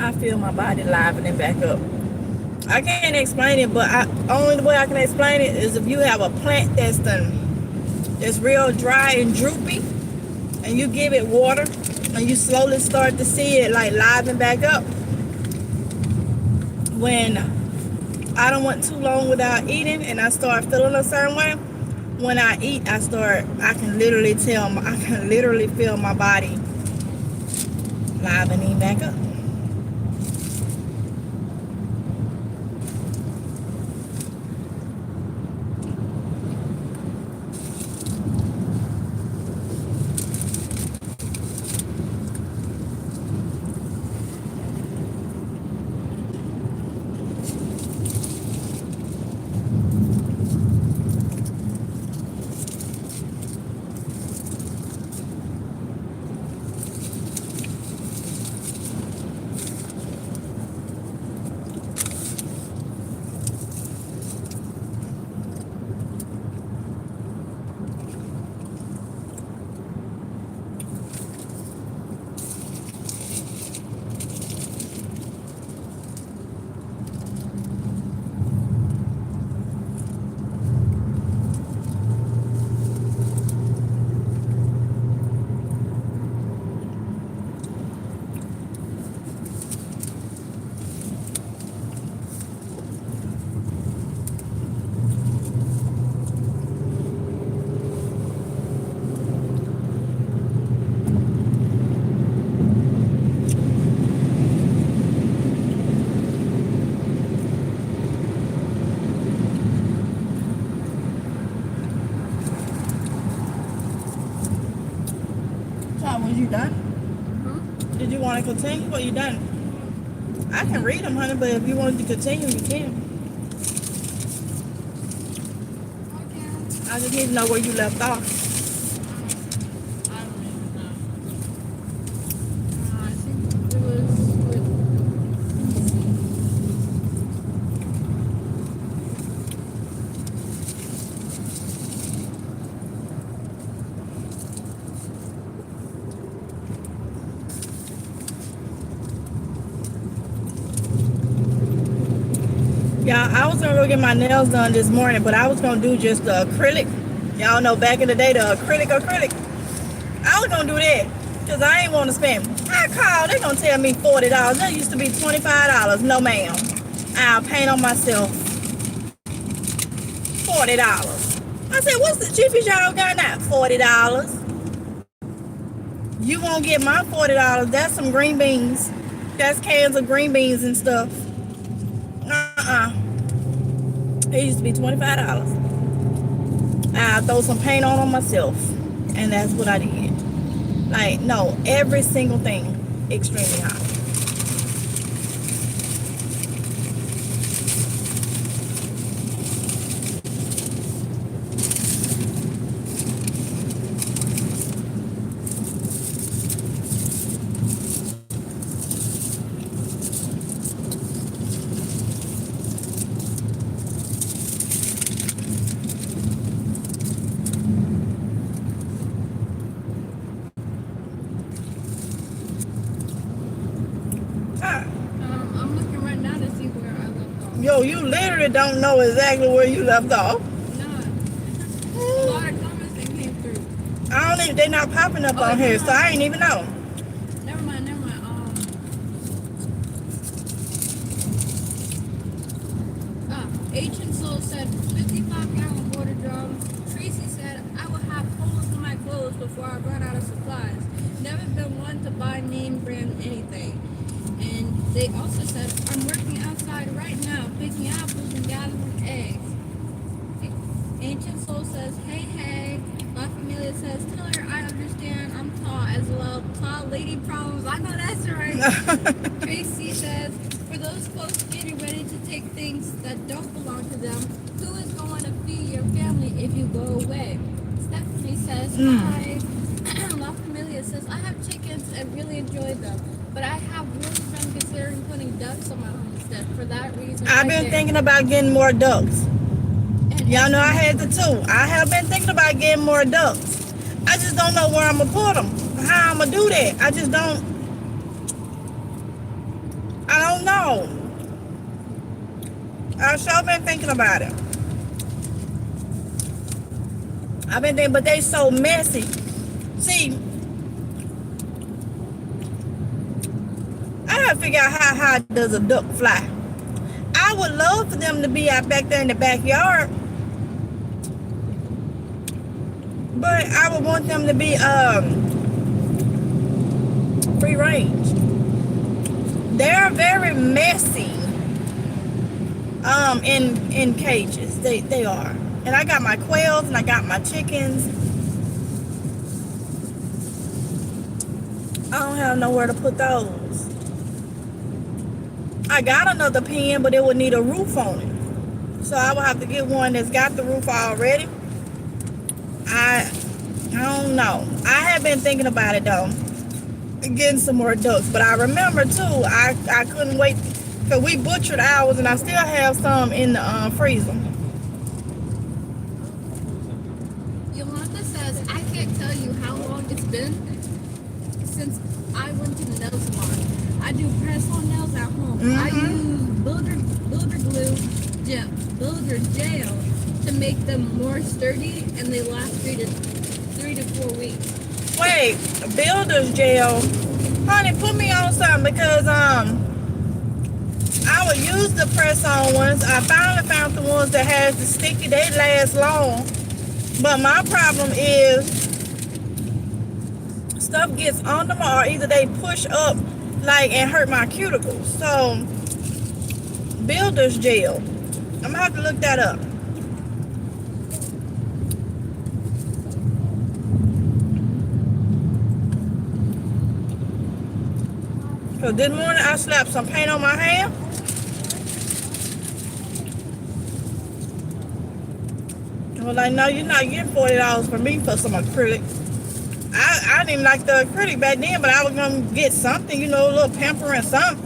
I feel my body livening back up. I can't explain it, but only way I can explain it is if you have a plant that's real dry and droopy, and you give it water, and you slowly start to see it like liven back up. When I don't want too long without eating, and I start feeling a certain way, when I eat, I can literally feel my body livening back up. Was you done? Did you want to continue or you done? I can read them, honey, but if you wanted to continue, you can. I just need to know where you left off. I don't even know. I think it was with. Yeah, I was gonna go get my nails done this morning, but I was gonna do just the acrylic. Y'all know back in the day, the acrylic. I was gonna do that because I ain't want to spend. I called, they gonna tell me $40. That used to be $25. No, ma'am. I'll paint on myself. $40. I said, what's the cheapest y'all got now? $40. You won't get my $40. That's some green beans. That's cans of green beans and stuff. It used to be $25. I throw some paint on myself, and that's what I did. Like, no, every single thing extremely hot. I'm looking right now to see where I left off. Yo, you literally don't know exactly where you left off. No. A lot of comments that came through. I don't even, they not popping up on here, so I ain't even know. Never mind. Ancient Soul said 55-gallon water drums. Tracy said, I will have holes in my clothes before I run out of supplies. Never been one to buy name brand anything. And they also said, I'm working outside right now, picking apples and gathering eggs. Ancient Soul says, hey. La Familia says, tell her I understand, I'm tall as well. Tall lady problems, I know that's right. Tracy says, for those folks getting ready to take things that don't belong to them, who is going to feed your family if you go away? Stephanie says, hi. La Familia says, I have chickens and really enjoy them, but I have really been considering putting ducks on my homestead. For that reason, I've been thinking about getting more ducks. Y'all know I had the two. I have been thinking about getting more ducks. I just don't know where I'm going to put them. How I'm going to do that. I don't know. I've sure been thinking about it. I've been thinking, but they so messy. See, I gotta figure out how high does a duck fly. I would love for them to be out back there in the backyard, but I would want them to be free range. They're very messy in cages. They are. And I got my quails and I got my chickens. I don't have nowhere to put those. I got another pen, but it would need a roof on it. So I would have to get one that's got the roof already. I don't know. I have been thinking about it though, getting some more ducks. But I remember too, I couldn't wait because we butchered ours, and I still have some in the freezer. Yolanda says, I can't tell you how long it's been since I went to the nail salon. I do press-on nails at home. I use builder glue, builder gel to make them more sturdy, and they last 3 to 4 weeks. Wait, builder's gel, honey, put me on something because I would use the press-on ones. I finally found the ones that has the sticky. They last long, but my problem is stuff gets on them, or either they push up like and hurt my cuticles. So builder's gel, I'm gonna have to look that up. So this morning I slapped some paint on my hand. I was like, no, you're not getting $40 from me for some acrylic. I didn't like the acrylic back then, but I was gonna get something, a little pampering something.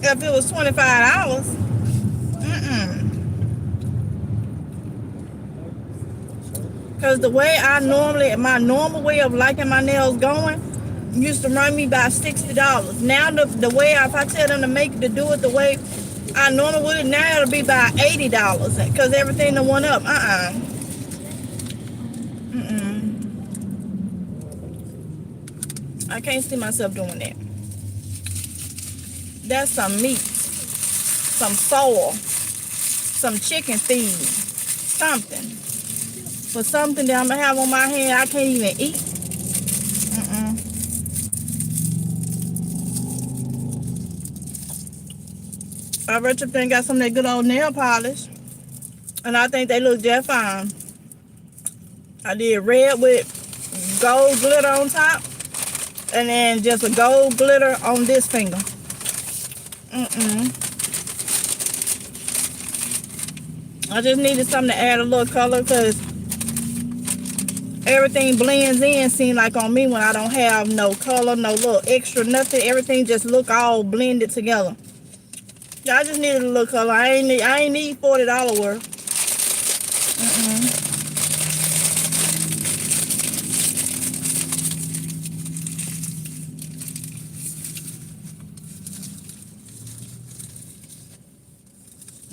If it was $25. Because the way my normal way of liking my nails going used to run me by $60. Now the way, if I tell them to do it the way I normally would, now it'll be by $80 because everything done went up. I can't see myself doing that. That's some meat, some soil, some chicken feed, something. For something that I'm gonna have on my hand I can't even eat. I Richard thing got some of that good old nail polish, and I think they look just fine. I did red with gold glitter on top, and then just a gold glitter on this finger. I just needed something to add a little color because everything blends in, seem like on me when I don't have no color, no little extra, nothing. Everything just look all blended together. Yeah, I just needed a little color. I ain't need $40 worth.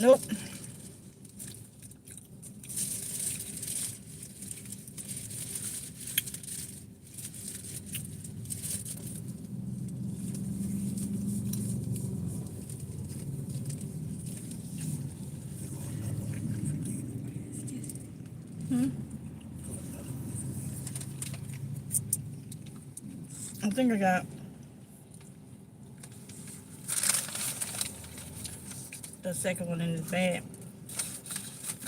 Nope. I think I got the second one in this bag.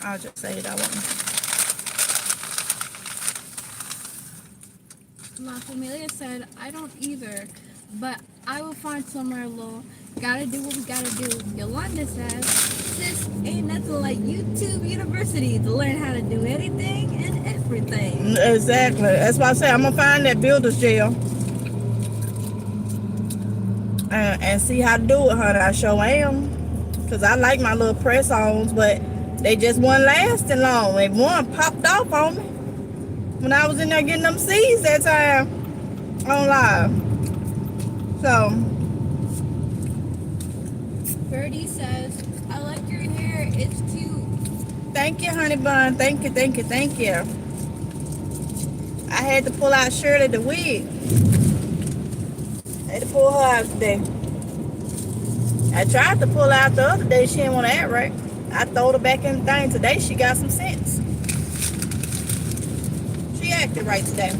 I'll just say that one. La Familia said, I don't either, but I will find somewhere low. Gotta do what we gotta do. Yolanda says, sis, ain't nothing like YouTube University to learn how to do anything and everything. Exactly. That's why I say I'm gonna find that builder's gel and see how to do it, honey. I sure am. Because I like my little press-ons, but they just weren't lasting long. And one popped off on me when I was in there getting them seeds that time on live. So Birdie says, I like your hair. It's cute. Thank you, honey bun. Thank you, thank you, thank you. I had to pull out Shirley the wig. I had to pull her out today. I tried to pull out the other day. She didn't want to act right. I throwed her back in the thing. Today she got some sense. She acted right today.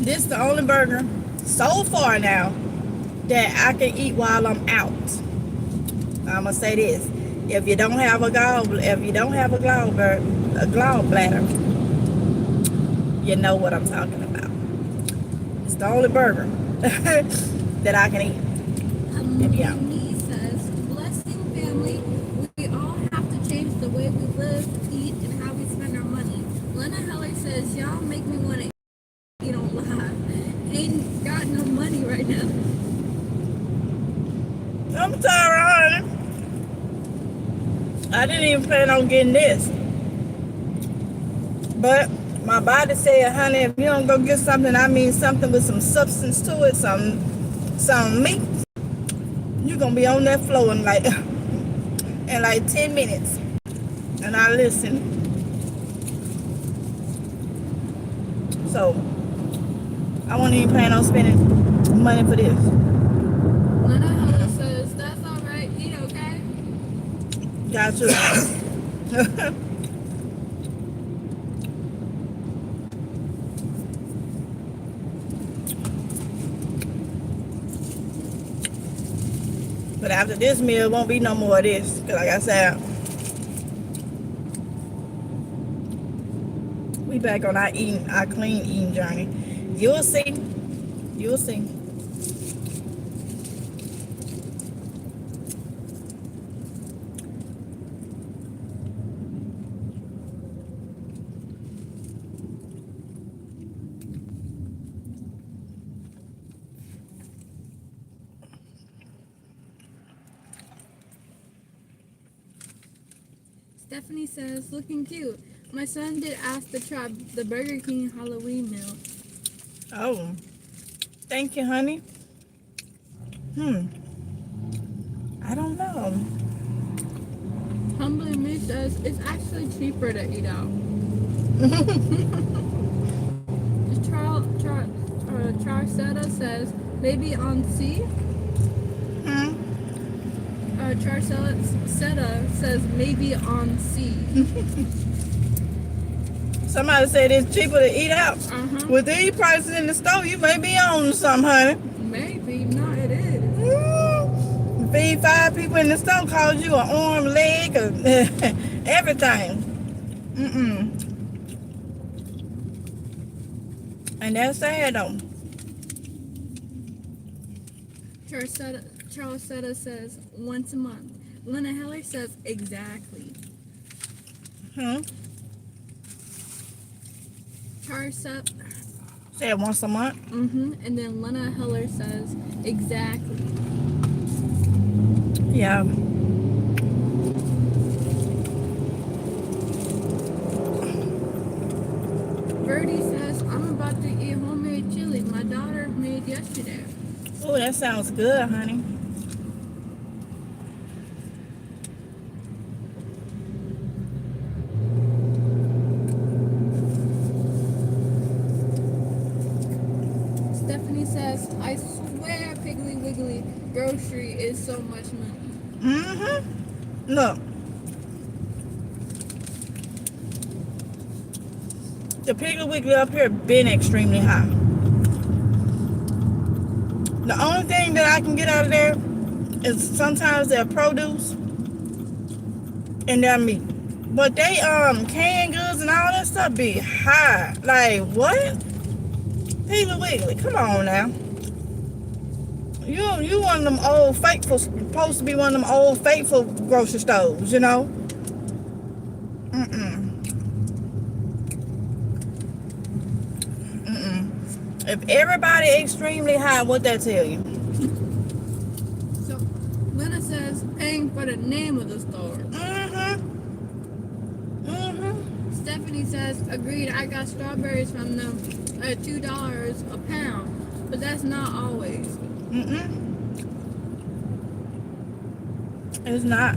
This is the only burger so far now that I can eat while I'm out. I'm gonna say this: if you don't have a gallbladder, you know what I'm talking about. It's the only burger that I can eat. Yeah. He says, blessing family. We all have to change the way we live, eat, and how we spend our money. Lena Heller says, y'all make me want to eat on live. Ain't got no money right now. I'm sorry, honey. I didn't even plan on getting this. But my body said, honey, if you don't go get something, I mean something with some substance to it, some meat, you're gonna be on that floor in like 10 minutes. And I listen. So I won't even plan on spending money for this. Lena Heller says, that's all right. Eat okay. Got you. But after this meal, it won't be no more of this. Cause like I said, we back on our clean eating journey. You'll see. You'll see. Stephanie says, looking cute. My son did ask to try the Burger King Halloween meal. Oh, thank you, honey. I don't know. Humbly Me says, it's actually cheaper to eat out. Charcetta says, maybe on C. Charcetta says, maybe on C. Somebody said it's cheaper to eat out. Uh-huh. With these prices in the store, you may be on something, honey. Maybe. No, it is. Feed 5 people in the store, cause you an arm, leg, or everything. And that's sad though. Charcetta says, once a month. Lena Heller says, exactly. Charcetta. Said once a month. And then Lena Heller says, exactly. Yeah. Birdie says, I'm about to eat homemade chili my daughter made yesterday. Oh, that sounds good, honey. Stephanie says, I swear Piggly Wiggly grocery is so much money. Look. The Piggly Wiggly up here been extremely high. The only thing that I can get out of there is sometimes their produce and their meat. But they canned goods and all that stuff be high. Like what? Piggly Wiggly, come on now. You one of them old faithful, supposed to be one of them old faithful grocery stores, you know? If everybody extremely high, what that tell you? So, Lena says paying for the name of the store. Stephanie says, agreed, I got strawberries from them at $2 a pound. But that's not always. It's not.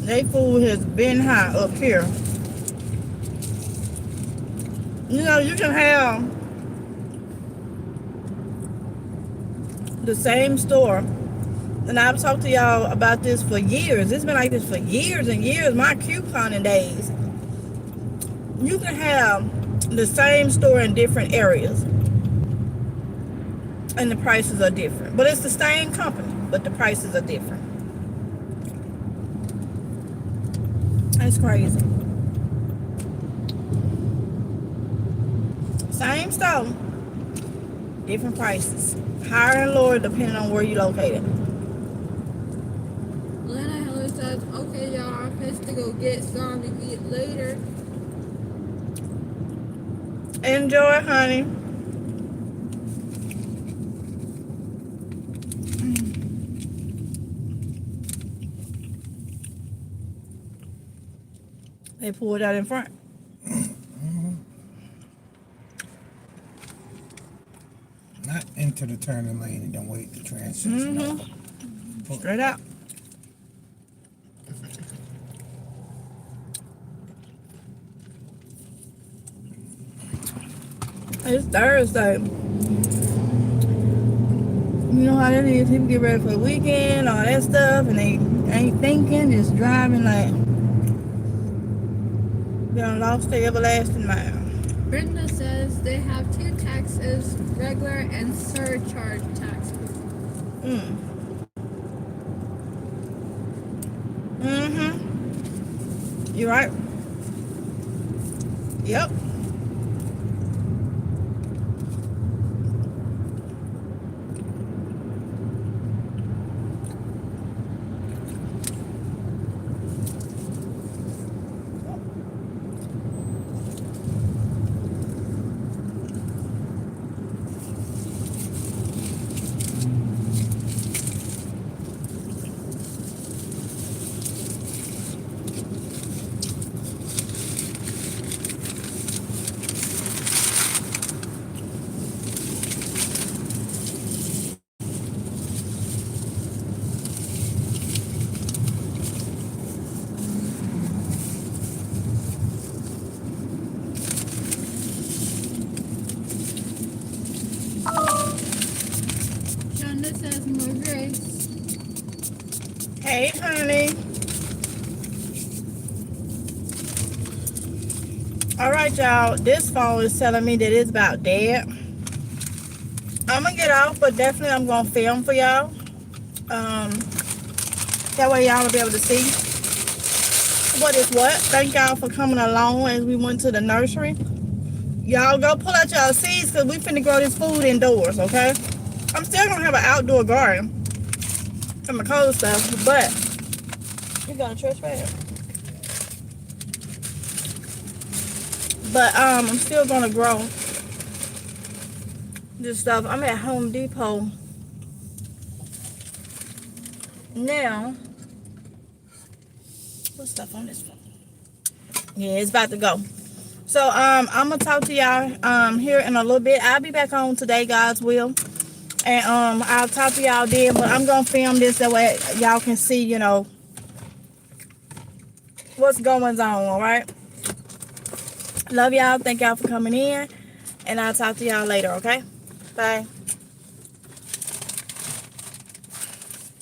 They food has been high up here. You know, you can have the same store, and I've talked to y'all about this for years. It's been like this for years and years, my couponing days. You can have the same store in different areas, and the prices are different. But it's the same company, but the prices are different. That's crazy. Same store, different prices. Higher and lower depending on where you located. Lena Heller says, okay, y'all, I'm pissed to go get some to eat later. Enjoy, honey. They pulled out in front. Not into the turning lane and then wait to transition. Straight out. It's Thursday. You know how that is. People get ready for the weekend, all that stuff, and they ain't thinking, just driving like they done lost their everlasting mile. Brenda says they have two taxes, regular and surcharge taxes. You right? Yep. Shonda says more grace. Hey, honey. All right, y'all. This phone is telling me that it's about dead. I'm gonna get off, but definitely I'm gonna film for y'all. That way y'all will be able to see what is what. Thank y'all for coming along as we went to the nursery. Y'all go pull out y'all seeds because we finna grow this food indoors, okay? I'm still gonna have an outdoor garden and my cold stuff, but you're gonna trash bag. But I'm still gonna grow this stuff. I'm at Home Depot now. What's stuff on this phone? Yeah, it's about to go. So I'm gonna talk to y'all here in a little bit. I'll be back on today, God's will. And I'll talk to y'all then, but I'm gonna film this that way y'all can see, you know, what's going on, all right? Love y'all. Thank y'all for coming in, and I'll talk to y'all later, okay? Bye.